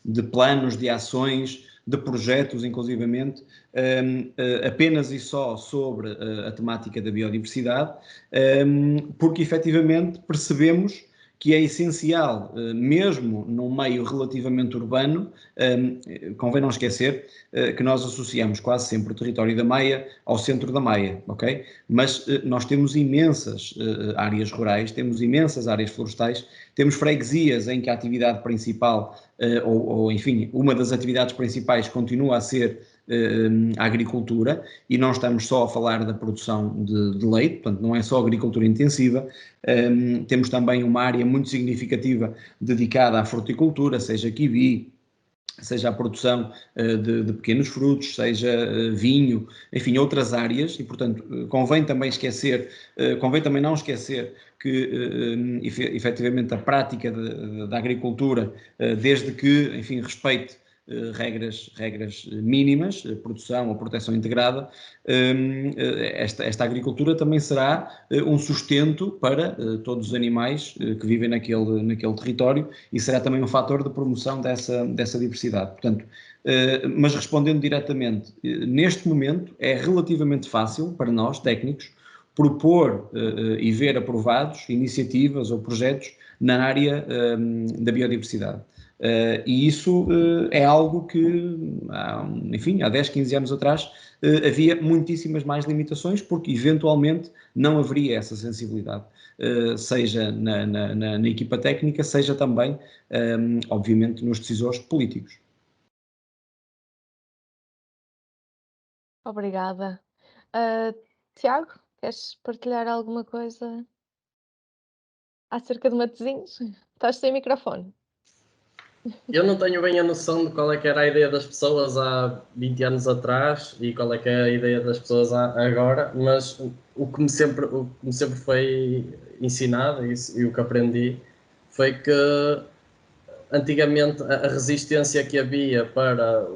de planos, de ações, de projetos, inclusivamente, apenas e só sobre a temática da biodiversidade, porque efetivamente percebemos que é essencial, mesmo num meio relativamente urbano, convém não esquecer que nós associamos quase sempre o território da Maia ao centro da Maia, ok? Mas nós temos imensas áreas rurais, temos imensas áreas florestais, temos freguesias em que a atividade principal, ou enfim, uma das atividades principais continua a ser a agricultura, e não estamos só a falar da produção de leite, portanto não é só agricultura intensiva, temos também uma área muito significativa dedicada à fruticultura, seja kiwi, seja a produção de pequenos frutos, seja vinho, enfim, outras áreas, e portanto convém também não esquecer que efetivamente a prática da agricultura, desde que, enfim, respeite regras mínimas, produção ou proteção integrada, esta agricultura também será um sustento para todos os animais que vivem naquele território, e será também um fator de promoção dessa diversidade. Portanto, mas respondendo diretamente, neste momento é relativamente fácil para nós, técnicos, propor e ver aprovados iniciativas ou projetos na área da biodiversidade. E isso é algo que, enfim, há 10, 15 anos atrás, havia muitíssimas mais limitações, porque eventualmente não haveria essa sensibilidade, seja na equipa técnica, seja também, obviamente, nos decisores políticos. Obrigada. Tiago, queres partilhar alguma coisa acerca de Matosinhos? Estás sem microfone. Eu não tenho bem a noção de qual é que era a ideia das pessoas há 20 anos atrás e qual é que é a ideia das pessoas agora, mas o que me sempre foi ensinado e o que aprendi foi que antigamente a resistência que havia para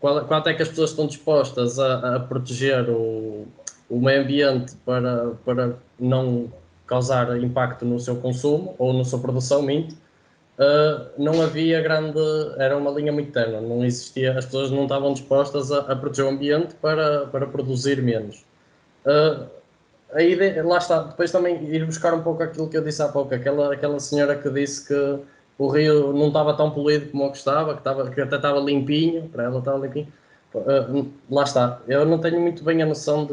quanto é que as pessoas estão dispostas a proteger o meio ambiente para não causar impacto no seu consumo ou na sua produção, não havia grande, era uma linha muito tênue, não existia, as pessoas não estavam dispostas a proteger o ambiente para produzir menos. A ideia, lá está, depois também ir buscar um pouco aquilo que eu disse há pouco, aquela senhora que disse que o rio não estava tão poluído como eu gostava, que até estava limpinho, para ela estava limpinho. Lá está, eu não tenho muito bem a noção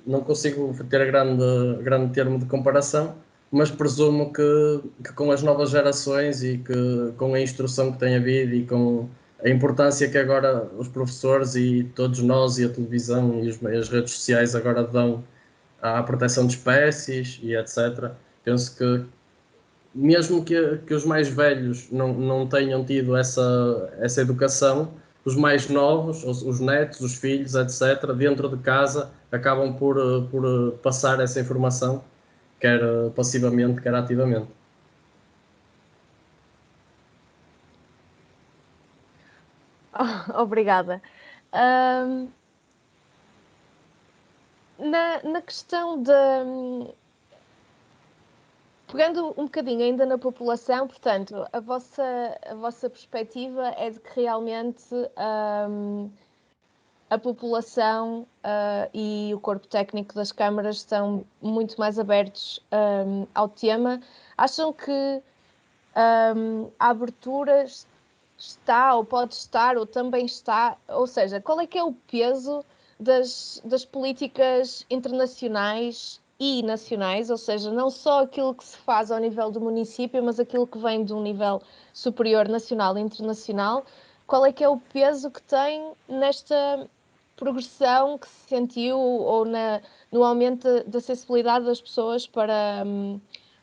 não consigo ter grande termo de comparação, mas presumo que com as novas gerações e que com a instrução que tem havido e com a importância que agora os professores e todos nós e a televisão e as redes sociais agora dão à proteção de espécies e etc. Penso que mesmo que os mais velhos não tenham tido essa educação, os mais novos, os netos, os filhos, etc., dentro de casa, acabam por passar essa informação, quer passivamente, quer ativamente. Obrigada. Na questão pegando um bocadinho ainda na população, portanto, a vossa perspectiva é de que realmente a população e o corpo técnico das câmaras estão muito mais abertos ao tema. Acham que a abertura está, ou pode estar, ou também está, ou seja, qual é que é o peso das políticas internacionais e nacionais, ou seja, não só aquilo que se faz ao nível do município, mas aquilo que vem de um nível superior nacional e internacional, qual é que é o peso que tem nesta progressão que se sentiu ou no aumento da sensibilidade das pessoas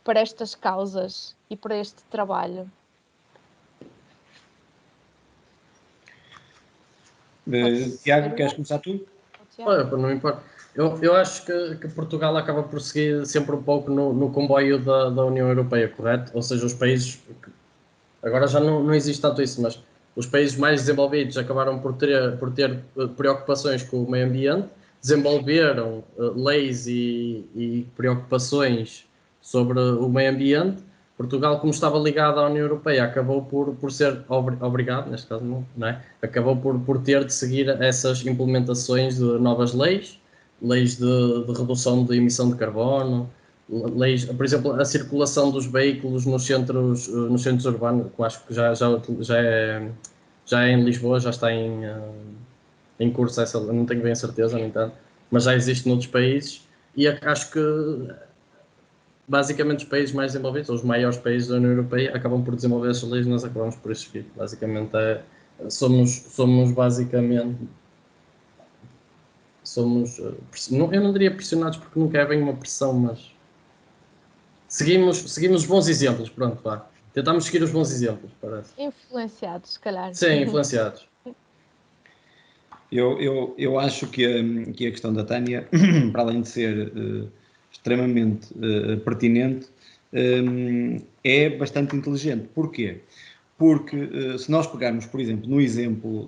para estas causas e para este trabalho? Tiago, queres começar tu? Olha, não importa. Eu acho que Portugal acaba por seguir sempre um pouco no comboio da União Europeia, correto? Ou seja, os países. Agora já não existe tanto isso, mas os países mais desenvolvidos acabaram por ter preocupações com o meio ambiente, desenvolveram leis e preocupações sobre o meio ambiente. Portugal, como estava ligado à União Europeia, acabou por ser obrigado, neste caso não é? Acabou por ter de seguir essas implementações de novas leis de redução de emissão de carbono, leis, por exemplo, a circulação dos veículos nos centros urbanos, que eu acho que já é em Lisboa, já está em curso, essa, não tenho bem a certeza, no entanto, mas já existe noutros países, e acho que basicamente os países mais desenvolvidos, ou os maiores países da União Europeia, acabam por desenvolver essas leis e nós acabamos por seguir. Basicamente somos basicamente eu não diria pressionados porque nunca é bem uma pressão, mas seguimos os bons exemplos, pronto, vá. Tentamos seguir os bons exemplos, parece. Influenciados, se calhar. Sim, influenciados. Eu acho que a questão da Tânia, para além de ser extremamente pertinente, é bastante inteligente. Porquê? Porque se nós pegarmos, por exemplo, no exemplo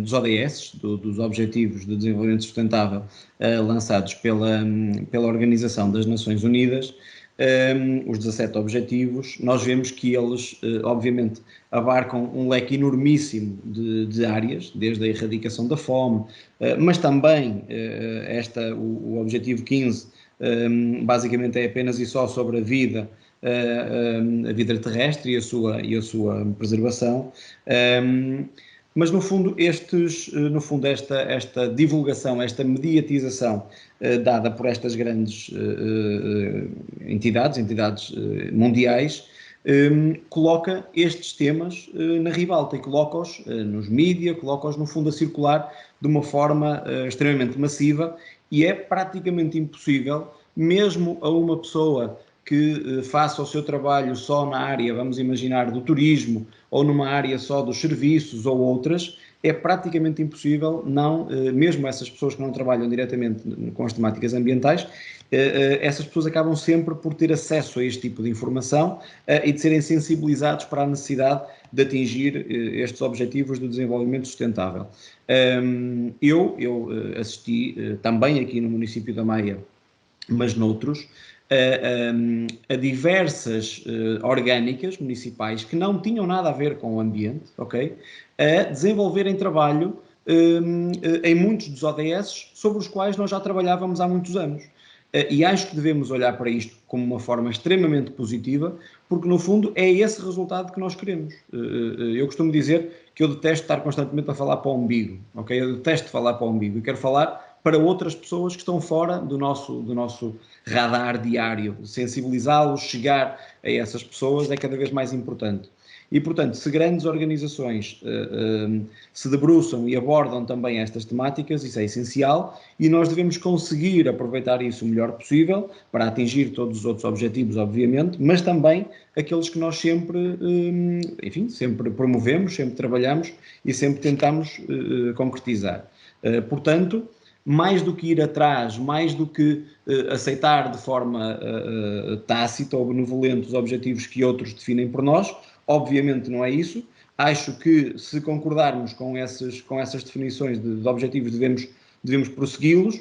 dos ODS, dos Objetivos de Desenvolvimento Sustentável, lançados pela Organização das Nações Unidas, os 17 objetivos, nós vemos que eles, obviamente, abarcam um leque enormíssimo de áreas, desde a erradicação da fome, mas também o objetivo 15, basicamente é apenas e só sobre a vida terrestre e a sua preservação. Mas no fundo, esta divulgação, esta mediatização dada por estas grandes entidades mundiais, coloca estes temas na ribalta e coloca-os nos mídias, coloca-os no fundo a circular de uma forma extremamente massiva, e é praticamente impossível, mesmo a uma pessoa que faça o seu trabalho só na área, vamos imaginar, do turismo, ou numa área só dos serviços ou outras, é praticamente impossível, mesmo essas pessoas que não trabalham diretamente com as temáticas ambientais, essas pessoas acabam sempre por ter acesso a este tipo de informação e de serem sensibilizados para a necessidade de atingir estes objetivos de desenvolvimento sustentável. Eu assisti também aqui no município da Maia, mas noutros, a diversas orgânicas municipais que não tinham nada a ver com o ambiente, ok? A desenvolverem trabalho em muitos dos ODS sobre os quais nós já trabalhávamos há muitos anos. E acho que devemos olhar para isto como uma forma extremamente positiva, porque no fundo é esse resultado que nós queremos. Eu costumo dizer que eu detesto estar constantemente a falar para o umbigo, ok? Eu detesto falar para o umbigo e quero falar para outras pessoas que estão fora do nosso radar diário. Sensibilizá-los, chegar a essas pessoas é cada vez mais importante. E, portanto, se grandes organizações se debruçam e abordam também estas temáticas, isso é essencial, e nós devemos conseguir aproveitar isso o melhor possível para atingir todos os outros objetivos, obviamente, mas também aqueles que nós sempre promovemos, sempre trabalhamos e sempre tentamos concretizar. Portanto, mais do que ir atrás, mais do que aceitar de forma tácita ou benevolente os objetivos que outros definem por nós, obviamente não é isso. Acho que se concordarmos com essas definições de objetivos, devemos prossegui-los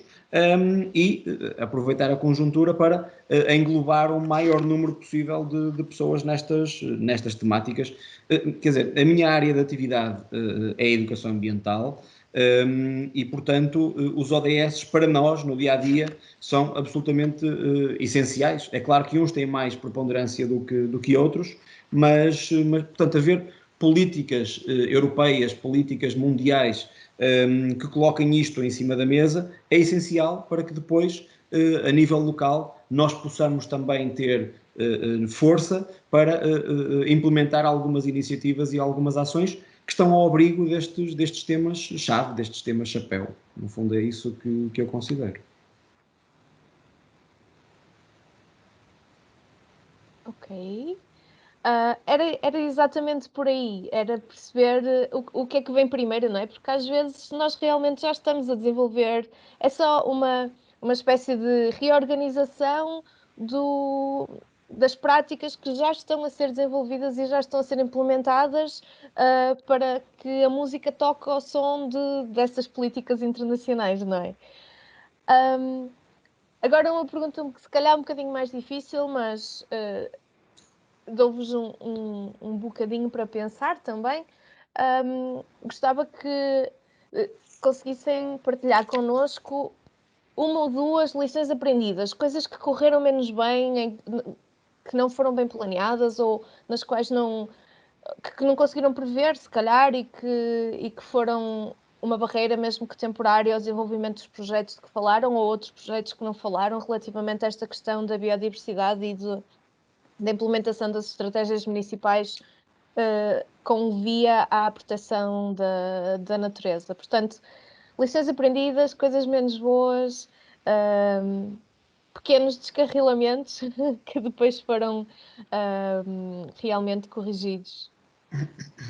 e aproveitar a conjuntura para englobar o maior número possível de pessoas nestas temáticas. Quer dizer, a minha área de atividade é a educação ambiental. E, portanto, os ODS para nós, no dia-a-dia, são absolutamente essenciais. É claro que uns têm mais preponderância do que outros, mas, portanto, haver políticas europeias, políticas mundiais que coloquem isto em cima da mesa é essencial para que depois, a nível local, nós possamos também ter força para implementar algumas iniciativas e algumas ações que estão ao abrigo destes temas-chave, destes temas-chapéu. No fundo é isso que eu considero. Ok. Era exatamente por aí, era perceber o que é que vem primeiro, não é? Porque às vezes nós realmente já estamos a desenvolver, é só uma espécie de reorganização das práticas que já estão a ser desenvolvidas e já estão a ser implementadas para que a música toque ao som dessas políticas internacionais, não é? Agora uma pergunta que se calhar é um bocadinho mais difícil, mas dou-vos um bocadinho para pensar também. Gostava que conseguissem partilhar connosco uma ou duas lições aprendidas, coisas que correram menos bem, que não foram bem planeadas ou nas quais que não conseguiram prever, se calhar, e que foram uma barreira, mesmo que temporária, ao desenvolvimento dos projetos de que falaram ou outros projetos que não falaram relativamente a esta questão da biodiversidade e da implementação das estratégias municipais com via à proteção da natureza. Portanto, lições aprendidas, coisas menos boas, pequenos descarrilamentos que depois foram realmente corrigidos.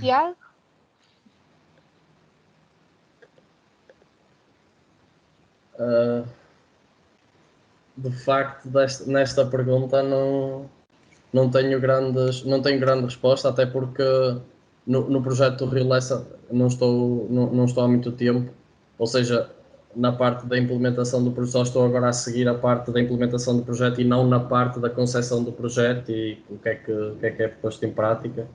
Tiago? De facto, nesta pergunta não tenho grande resposta, até porque no projeto do Rio Lessa não estou há muito tempo, ou seja, na parte da implementação do projeto, só estou agora a seguir a parte da implementação do projeto e não na parte da concepção do projeto e o que é posto em prática.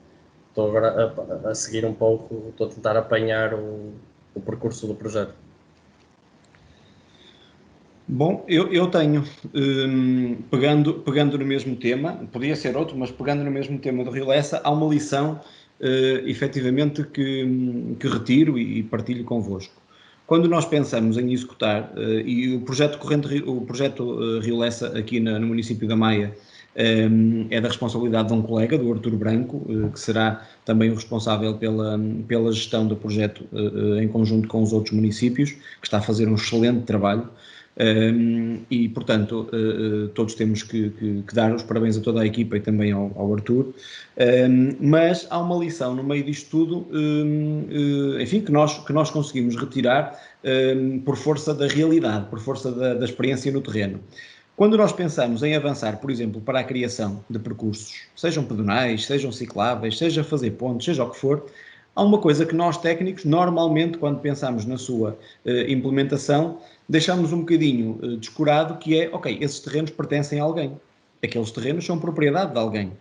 Estou agora a seguir um pouco, estou a tentar apanhar o percurso do projeto. Bom, eu tenho, pegando no mesmo tema, podia ser outro, mas pegando no mesmo tema do Rio Lessa, há uma lição, efetivamente, que retiro e partilho convosco. Quando nós pensamos em executar, e o projeto Rio Lessa aqui no município da Maia é da responsabilidade de um colega, do Artur Branco, que será também o responsável pela gestão do projeto em conjunto com os outros municípios, que está a fazer um excelente trabalho. E, portanto, todos temos que dar os parabéns a toda a equipa e também ao Artur, mas há uma lição no meio disto tudo, enfim, que nós conseguimos retirar por força da realidade, por força da experiência no terreno. Quando nós pensamos em avançar, por exemplo, para a criação de percursos, sejam pedonais, sejam cicláveis, seja fazer pontes, seja o que for, há uma coisa que nós técnicos, normalmente, quando pensamos na sua implementação, deixamos um bocadinho descurado, que é, ok, esses terrenos pertencem a alguém. Aqueles terrenos são propriedade de alguém,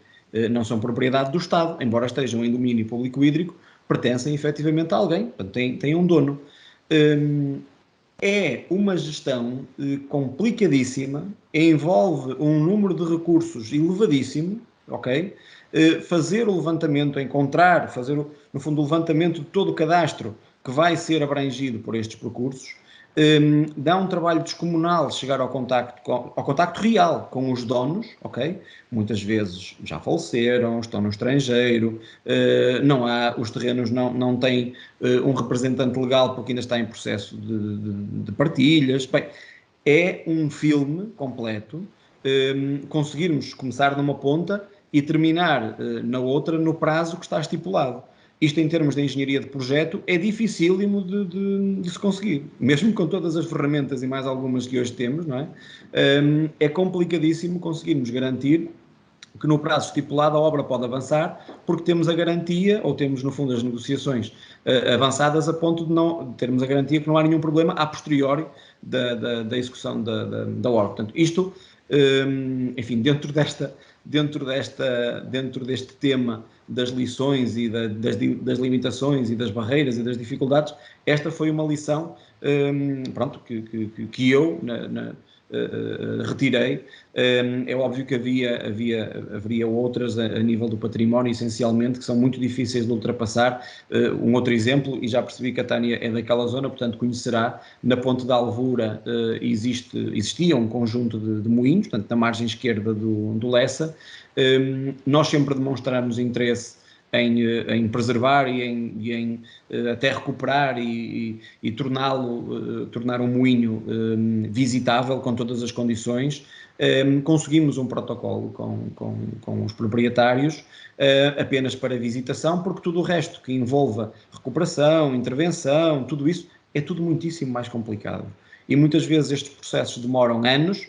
não são propriedade do Estado, embora estejam em domínio público hídrico, pertencem efetivamente a alguém, portanto, têm um dono. É uma gestão complicadíssima, envolve um número de recursos elevadíssimo, ok? Fazer o levantamento, fazer, no fundo, o levantamento de todo o cadastro que vai ser abrangido por estes percursos, dá um trabalho descomunal chegar ao contacto real com os donos, ok? Muitas vezes já faleceram, estão no estrangeiro, os terrenos não têm um representante legal porque ainda está em processo de partilhas. Bem, é um filme completo, conseguirmos começar numa ponta e terminar na outra no prazo que está estipulado. Isto, em termos de engenharia de projeto, é dificílimo de se conseguir. Mesmo com todas as ferramentas e mais algumas que hoje temos, não é? É complicadíssimo conseguirmos garantir que no prazo estipulado a obra pode avançar, porque temos a garantia, ou temos, no fundo, as negociações avançadas a ponto de termos a garantia que não há nenhum problema a posteriori da execução da obra. Portanto, isto, enfim, dentro deste tema das lições e das limitações e das barreiras e das dificuldades, esta foi uma lição, pronto, que eu retirei. É óbvio que haveria outras a nível do património, essencialmente, que são muito difíceis de ultrapassar. Um outro exemplo, e já percebi que a Tânia é daquela zona, portanto conhecerá, na Ponte da Alvura existia um conjunto de moinhos, portanto na margem esquerda do Lessa. Nós sempre demonstramos interesse em preservar e em até recuperar e tornar um moinho visitável com todas as condições. Conseguimos um protocolo com os proprietários apenas para visitação, porque tudo o resto que envolva recuperação, intervenção, tudo isso, é tudo muitíssimo mais complicado. E muitas vezes estes processos demoram anos,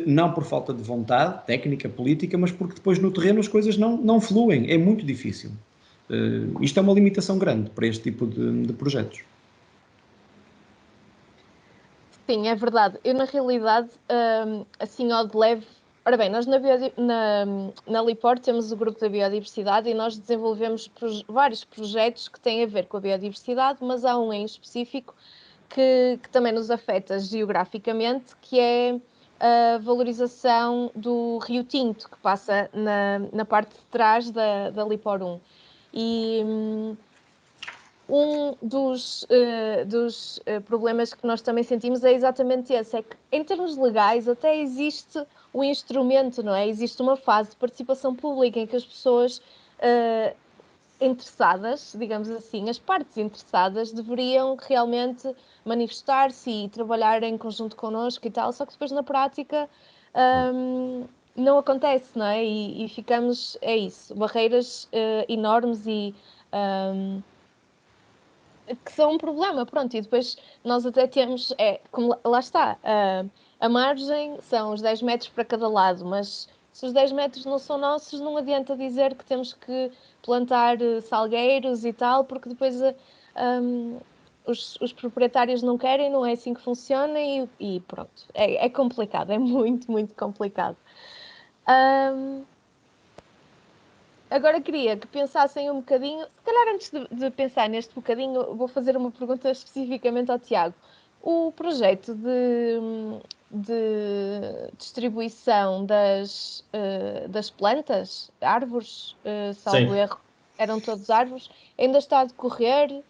não por falta de vontade técnica, política, mas porque depois no terreno as coisas não fluem, é muito difícil. Isto é uma limitação grande para este tipo de projetos. Sim, é verdade. Eu, na realidade, assim ao de leve. Ora bem, nós na LIPOR temos o grupo da biodiversidade e nós desenvolvemos vários projetos que têm a ver com a biodiversidade, mas há um em específico que também nos afeta geograficamente, que é a valorização do Rio Tinto, que passa na parte de trás da LIPOR 1. E um dos problemas que nós também sentimos é exatamente esse, é que em termos legais até existe o instrumento, não é? Existe uma fase de participação pública em que as pessoas interessadas, digamos assim, as partes interessadas deveriam realmente manifestar-se e trabalhar em conjunto connosco e tal, só que depois na prática não acontece, não é? E ficamos, é isso, barreiras enormes e que são um problema, pronto, e depois nós até temos, como lá está, a margem são os 10 metros para cada lado, mas se os 10 metros não são nossos, não adianta dizer que temos que plantar salgueiros e tal, porque depois os proprietários não querem, não é assim que funciona e pronto, é complicado, é muito, muito complicado. Agora queria que pensassem um bocadinho, se calhar antes de pensar neste bocadinho, vou fazer uma pergunta especificamente ao Tiago. O projeto de distribuição das plantas, árvores, salvo Sim. erro, eram todos árvores, ainda está a decorrer.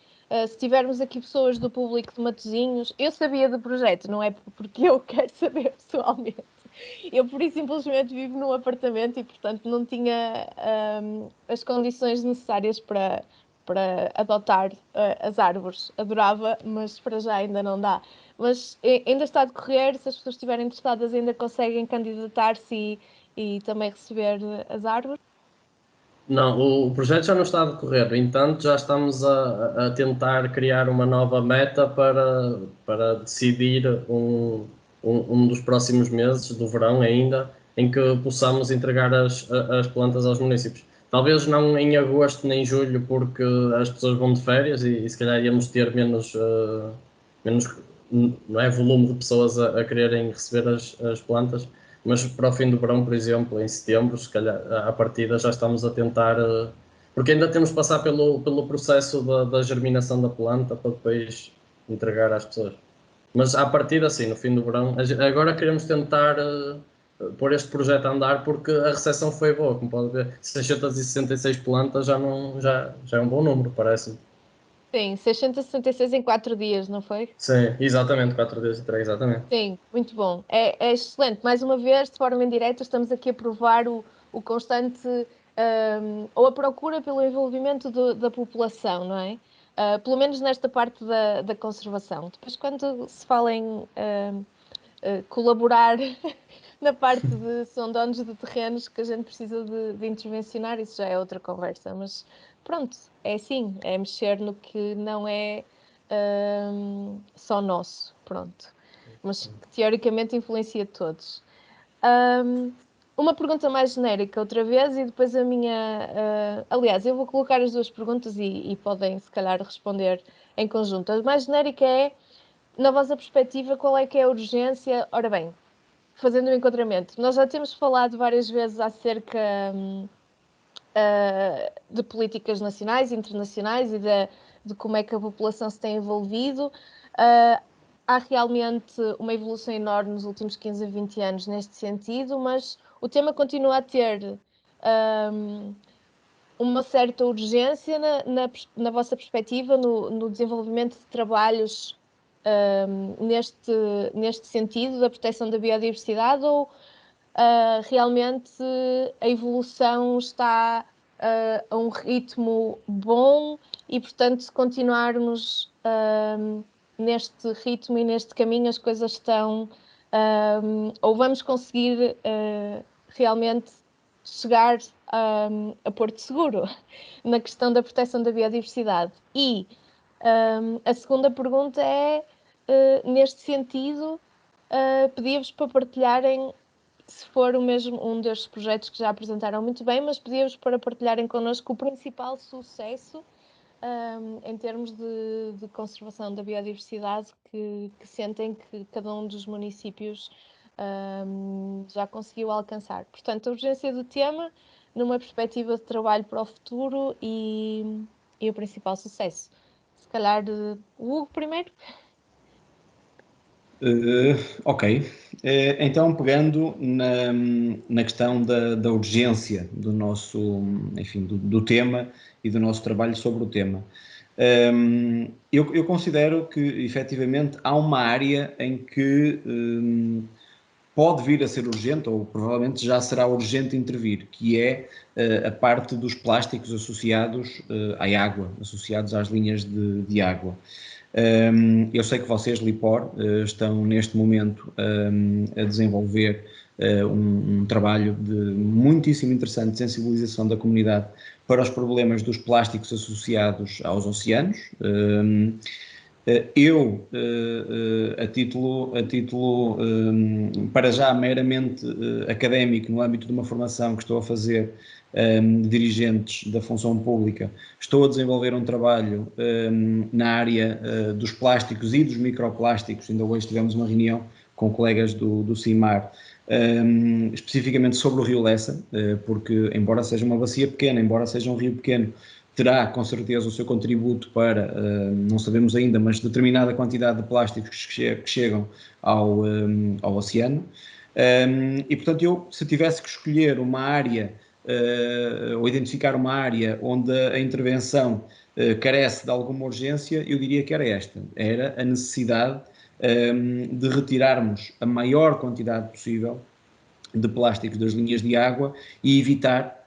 Se tivermos aqui pessoas do público de Matosinhos, eu sabia do projeto, não é porque eu quero saber pessoalmente. Eu, por isso, simplesmente vivo num apartamento e, portanto, não tinha as condições necessárias para adotar as árvores. Adorava, mas para já ainda não dá. Mas ainda está a decorrer, se as pessoas estiverem interessadas, ainda conseguem candidatar-se e também receber as árvores. Não, o projeto já não está a decorrer, no entanto, já estamos a tentar criar uma nova meta para decidir um dos próximos meses, do verão ainda, em que possamos entregar as plantas aos municípios. Talvez não em agosto nem julho, porque as pessoas vão de férias e se calhar íamos ter menos não é, volume de pessoas a quererem receber as plantas. Mas para o fim do verão, por exemplo, em setembro, se calhar, à partida já estamos a tentar, porque ainda temos de passar pelo processo da germinação da planta para depois entregar às pessoas. Mas à partida, sim, no fim do verão. Agora queremos tentar pôr este projeto a andar porque a recepção foi boa, como pode ver. 666 plantas já é um bom número, parece-me. Sim, 666 em 4 dias, não foi? Sim, exatamente, 4 dias de entrega, exatamente. Sim, muito bom. É excelente. Mais uma vez, de forma indireta, estamos aqui a provar o constante ou a procura pelo envolvimento da população, não é? Pelo menos nesta parte da conservação. Depois, quando se fala em colaborar na parte de são donos de terrenos que a gente precisa de intervencionar, isso já é outra conversa. Mas pronto, é assim, é mexer no que não é só nosso, pronto. Mas que teoricamente influencia todos. Uma pergunta mais genérica outra vez e depois a minha... aliás, eu vou colocar as duas perguntas e podem se calhar responder em conjunto. A mais genérica é, na vossa perspectiva, qual é que é a urgência? Ora bem, fazendo um enquadramento, nós já temos falado várias vezes acerca de políticas nacionais e internacionais e de como é que a população se tem envolvido. Há realmente uma evolução enorme nos últimos 15 a 20 anos neste sentido, mas o tema continua a ter uma certa urgência na vossa perspectiva, no desenvolvimento de trabalhos neste sentido da proteção da biodiversidade, ou realmente a evolução está a um ritmo bom e, portanto, se continuarmos neste ritmo e neste caminho, as coisas estão... ou vamos conseguir realmente chegar a Porto Seguro na questão da proteção da biodiversidade. E a segunda pergunta é, neste sentido, pedia-vos para partilharem, se for o mesmo um destes projetos que já apresentaram muito bem, mas pedia-vos para partilharem connosco o principal sucesso em termos de conservação da biodiversidade que sentem que cada um dos municípios já conseguiu alcançar. Portanto, a urgência do tema numa perspectiva de trabalho para o futuro e o principal sucesso. Se calhar o Hugo primeiro. Ok. Então, pegando na questão da urgência do nosso, enfim, do tema e do nosso trabalho sobre o tema. Eu considero que, efetivamente, há uma área em que pode vir a ser urgente, ou provavelmente já será urgente intervir, que é a parte dos plásticos associados à água, associados às linhas de água. Eu sei que vocês, LIPOR, estão neste momento a desenvolver um trabalho muitíssimo interessante de sensibilização da comunidade para os problemas dos plásticos associados aos oceanos. Eu, a título para já meramente académico, no âmbito de uma formação que estou a fazer de dirigentes da função pública, estou a desenvolver um trabalho na área dos plásticos e dos microplásticos. Ainda hoje tivemos uma reunião com colegas do CIMAR, especificamente sobre o Rio Lessa, porque embora seja uma bacia pequena, embora seja um rio pequeno, terá com certeza o seu contributo para, não sabemos ainda, mas determinada quantidade de plásticos que chegam ao oceano. E portanto eu, se tivesse que escolher uma área ou identificar uma área onde a intervenção carece de alguma urgência, eu diria que era esta, era a necessidade de retirarmos a maior quantidade possível de plásticos das linhas de água e evitar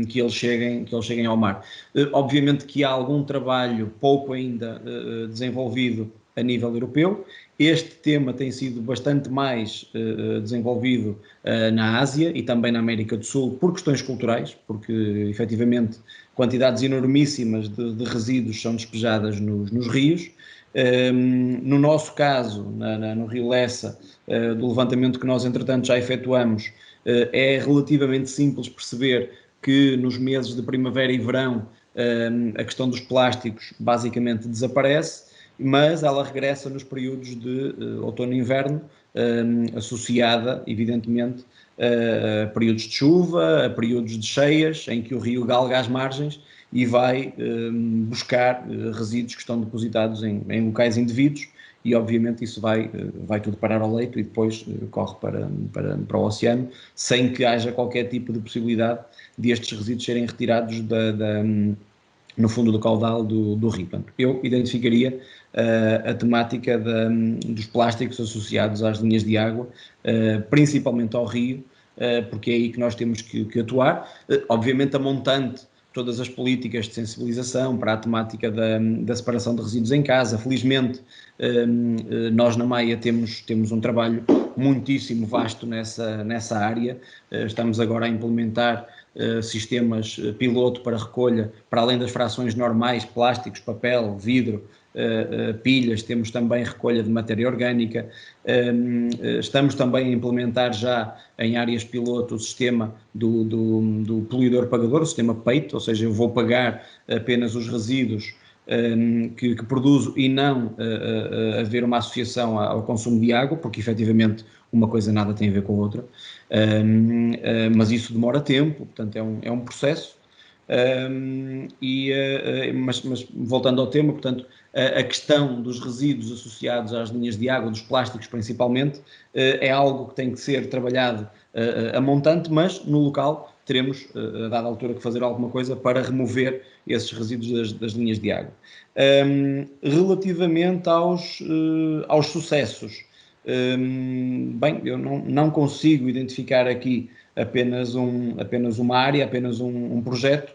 que eles cheguem ao mar. Obviamente que há algum trabalho pouco ainda desenvolvido a nível europeu. Este tema tem sido bastante mais desenvolvido na Ásia e também na América do Sul por questões culturais, porque efetivamente quantidades enormíssimas de resíduos são despejadas nos rios. No nosso caso, no Rio Lessa, do levantamento que nós entretanto já efetuamos, é relativamente simples perceber que nos meses de primavera e verão a questão dos plásticos basicamente desaparece, mas ela regressa nos períodos de outono e inverno, associada evidentemente a períodos de chuva, a períodos de cheias, em que o rio galga as margens e vai buscar resíduos que estão depositados em locais indevidos, e obviamente isso vai tudo parar ao leito e depois corre para o oceano, sem que haja qualquer tipo de possibilidade de estes resíduos serem retirados no fundo do caudal do rio. Portanto, eu identificaria a temática dos plásticos associados às linhas de água, principalmente ao rio, porque é aí que nós temos que atuar. Obviamente a montante, todas as políticas de sensibilização para a temática da separação de resíduos em casa. Felizmente, nós na Maia temos um trabalho muitíssimo vasto nessa área. Estamos agora a implementar sistemas piloto para recolha, para além das frações normais, plásticos, papel, vidro, pilhas, temos também recolha de matéria orgânica. Estamos também a implementar já em áreas piloto o sistema do poluidor-pagador, o sistema PEIT, ou seja, eu vou pagar apenas os resíduos que produzo e não haver uma associação ao consumo de água, porque efetivamente uma coisa nada tem a ver com a outra, mas isso demora tempo, portanto é um processo. Mas voltando ao tema, portanto, a questão dos resíduos associados às linhas de água, dos plásticos principalmente, é algo que tem que ser trabalhado a montante, mas no local teremos, a dada altura, que fazer alguma coisa para remover esses resíduos das linhas de água. Relativamente aos sucessos, bem, eu não consigo identificar aqui apenas uma área, apenas um projeto,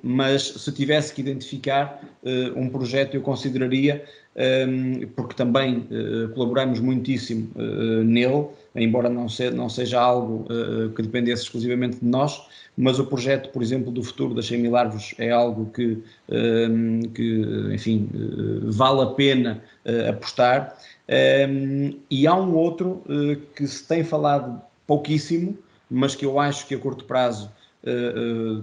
mas se tivesse que identificar um projeto, eu consideraria, porque também colaboramos muitíssimo nele, embora não seja algo que dependesse exclusivamente de nós, mas o projeto, por exemplo, do futuro das 100.000 árvores é algo que enfim, vale a pena apostar. E há um outro que se tem falado pouquíssimo, mas que eu acho que a curto prazo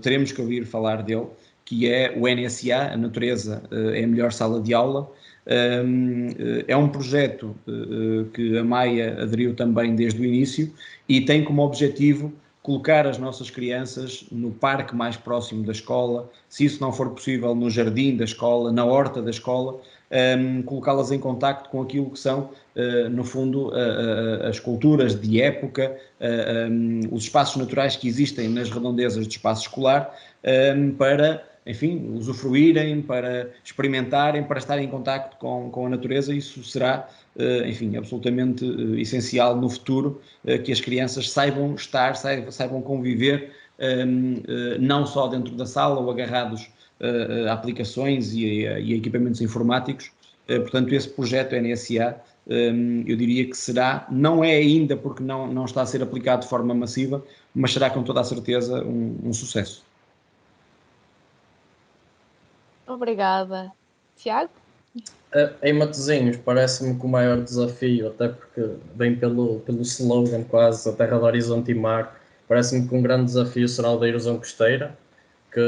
teremos que ouvir falar dele, que é o NSA, a natureza é a melhor sala de aula. É um projeto que a Maia aderiu também desde o início e tem como objetivo colocar as nossas crianças no parque mais próximo da escola, se isso não for possível, no jardim da escola, na horta da escola, colocá-las em contacto com aquilo que são, no fundo, as culturas de época, os espaços naturais que existem nas redondezas do espaço escolar, para, enfim, usufruírem, para experimentarem, para estarem em contacto com a natureza. Isso será, enfim, absolutamente essencial no futuro, que as crianças saibam estar, saibam conviver, não só dentro da sala ou agarrados a aplicações e a equipamentos informáticos. Portanto, esse projeto NSA, eu diria que será, não é ainda porque não está a ser aplicado de forma massiva, mas será com toda a certeza um sucesso. Obrigada. Tiago? Em Matosinhos, parece-me que o maior desafio, até porque vem pelo slogan quase, a terra do horizonte e mar, parece-me que um grande desafio será o da erosão costeira, que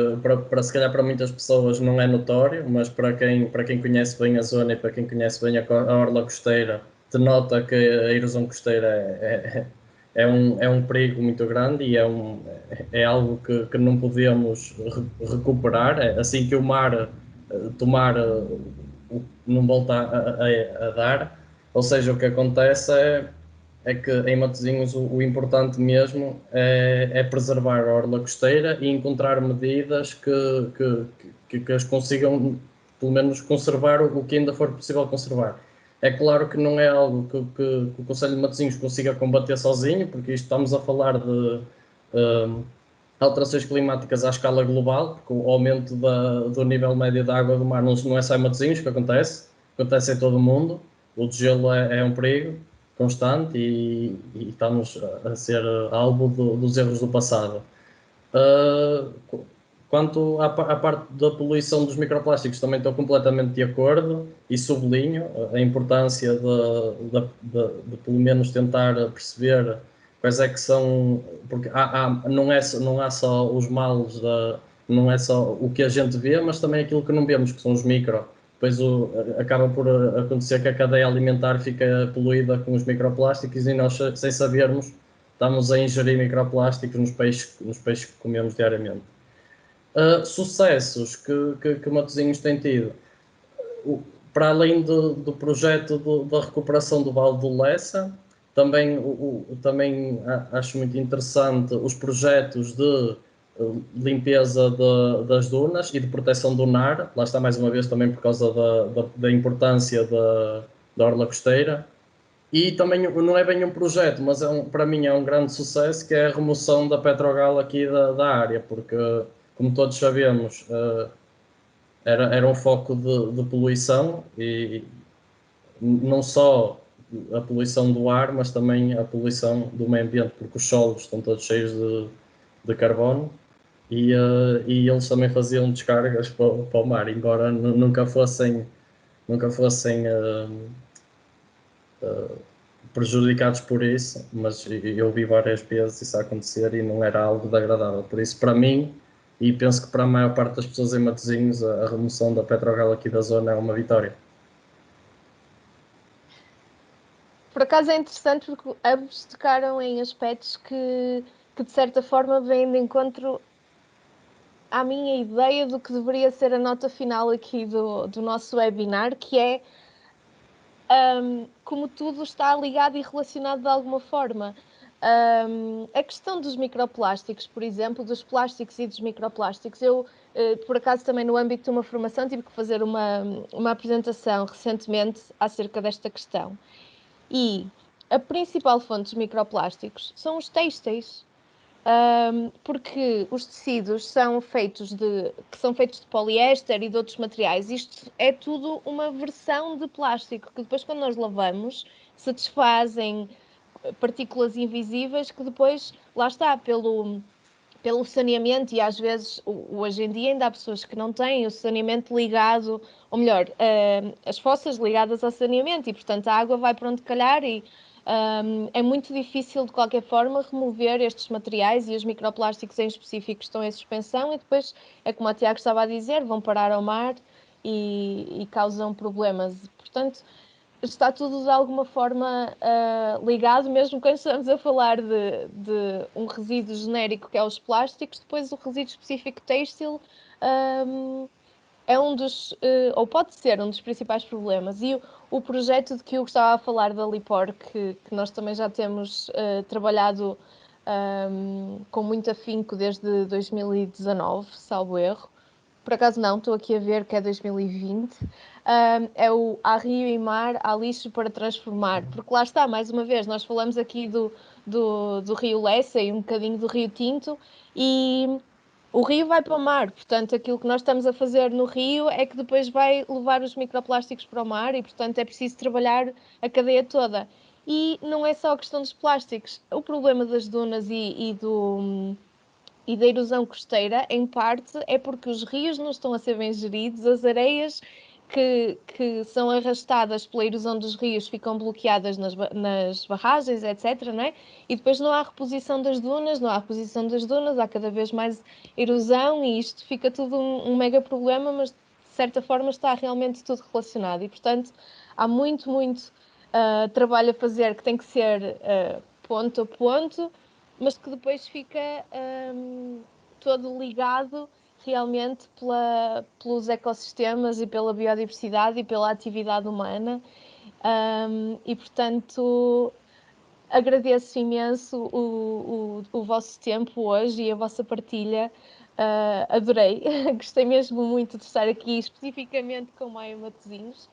se calhar para muitas pessoas não é notório, mas para quem conhece bem a zona e para quem conhece bem a orla costeira, denota que a erosão costeira é um perigo muito grande e é algo que não podemos recuperar. Assim que o mar tomar, não volta a dar. Ou seja, o que acontece é que em Matosinhos o importante mesmo é preservar a orla costeira e encontrar medidas que as consigam, pelo menos, conservar o que ainda for possível conservar. É claro que não é algo que o Conselho de Matosinhos consiga combater sozinho, porque isto estamos a falar de alterações climáticas à escala global, porque o aumento do nível médio da água do mar não é só em Matosinhos que acontece em todo o mundo. O degelo é um perigo constante e estamos a ser alvo dos erros do passado. Quanto à parte da poluição dos microplásticos, também estou completamente de acordo e sublinho a importância de pelo menos tentar perceber quais é que são, porque não há só os males, não é só o que a gente vê, mas também aquilo que não vemos, que são os micro. Depois acaba por acontecer que a cadeia alimentar fica poluída com os microplásticos e nós, sem sabermos, estamos a ingerir microplásticos nos peixes que comemos diariamente. Sucessos que Matosinhos tem tido. Para além do projeto da recuperação do Vale do Lessa, também acho muito interessante os projetos de limpeza das dunas e de proteção do NAR. Lá está, mais uma vez, também por causa da importância da orla costeira. E também não é bem um projeto, mas para mim é um grande sucesso, que é a remoção da Petrogal aqui da área, porque, como todos sabemos, era um foco de poluição, e não só a poluição do ar, mas também a poluição do meio ambiente, porque os solos estão todos cheios de carbono e eles também faziam descargas para o mar, embora nunca fossem prejudicados por isso, mas eu vi várias vezes isso acontecer e não era algo de agradável. Por isso, para mim, e penso que para a maior parte das pessoas em Matosinhos, a remoção da Petrogal aqui da zona é uma vitória. Por acaso é interessante porque ambos tocaram em aspectos que de certa forma vêm de encontro à minha ideia do que deveria ser a nota final aqui do nosso webinar, que é como tudo está ligado e relacionado de alguma forma. A questão dos microplásticos, por exemplo, dos plásticos e dos microplásticos, eu, por acaso, também no âmbito de uma formação, tive que fazer uma apresentação recentemente acerca desta questão. E a principal fonte dos microplásticos são os têxteis. Porque os tecidos são feitos de poliéster e de outros materiais. Isto é tudo uma versão de plástico, que depois, quando nós lavamos, se desfazem partículas invisíveis que depois, lá está, pelo saneamento, e às vezes, hoje em dia, ainda há pessoas que não têm o saneamento ligado, ou melhor, as fossas ligadas ao saneamento, e portanto a água vai para onde calhar, e é muito difícil, de qualquer forma, remover estes materiais, e os microplásticos em específico estão em suspensão, e depois, é como a Tiago estava a dizer, vão parar ao mar e causam problemas. Portanto, está tudo de alguma forma ligado, mesmo quando estamos a falar de um resíduo genérico que é os plásticos, depois o resíduo específico têxtil é um dos, ou pode ser um dos principais problemas. E o projeto de que eu gostava de falar da Lipor, que nós também já temos trabalhado com muito afinco desde 2019, salvo erro. Por acaso não, estou aqui a ver que é 2020. É o Há Rio e Mar, há lixo para transformar. Porque lá está, mais uma vez, nós falamos aqui do Rio Lessa e um bocadinho do Rio Tinto, e o rio vai para o mar. Portanto, aquilo que nós estamos a fazer no rio é que depois vai levar os microplásticos para o mar, e, portanto, é preciso trabalhar a cadeia toda. E não é só a questão dos plásticos. O problema das dunas e da erosão costeira, em parte, é porque os rios não estão a ser bem geridos, as areias que são arrastadas pela erosão dos rios ficam bloqueadas nas barragens, etc., não é? E depois não há reposição das dunas, há cada vez mais erosão, e isto fica tudo um mega problema, mas de certa forma está realmente tudo relacionado, e portanto há muito trabalho a fazer, que tem que ser ponto a ponto, mas que depois fica todo ligado realmente pelos ecossistemas e pela biodiversidade e pela atividade humana. E, portanto, agradeço imenso o vosso tempo hoje e a vossa partilha. Adorei, gostei mesmo muito de estar aqui, especificamente com Maia Matosinhos.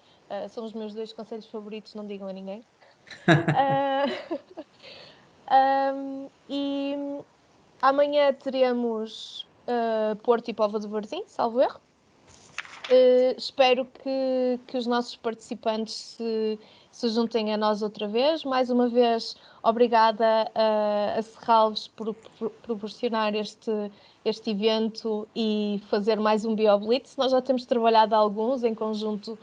São os meus 2 conselhos favoritos, não digam a ninguém. E amanhã teremos Porto e Póvoa de Varzim, salvo erro. Espero que os nossos participantes se juntem a nós outra vez. Mais uma vez, obrigada a Serralves por proporcionar este evento e fazer mais um BioBlitz. Nós já temos trabalhado alguns em conjunto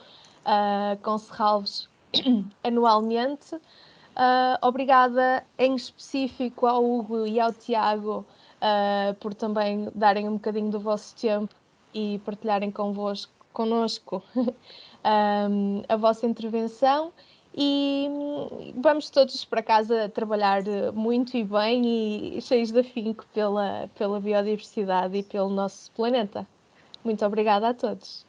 com Serralves anualmente. Obrigada em específico ao Hugo e ao Tiago por também darem um bocadinho do vosso tempo e partilharem connosco a vossa intervenção, e vamos todos para casa trabalhar muito e bem e cheios de afinco pela biodiversidade e pelo nosso planeta. Muito obrigada a todos.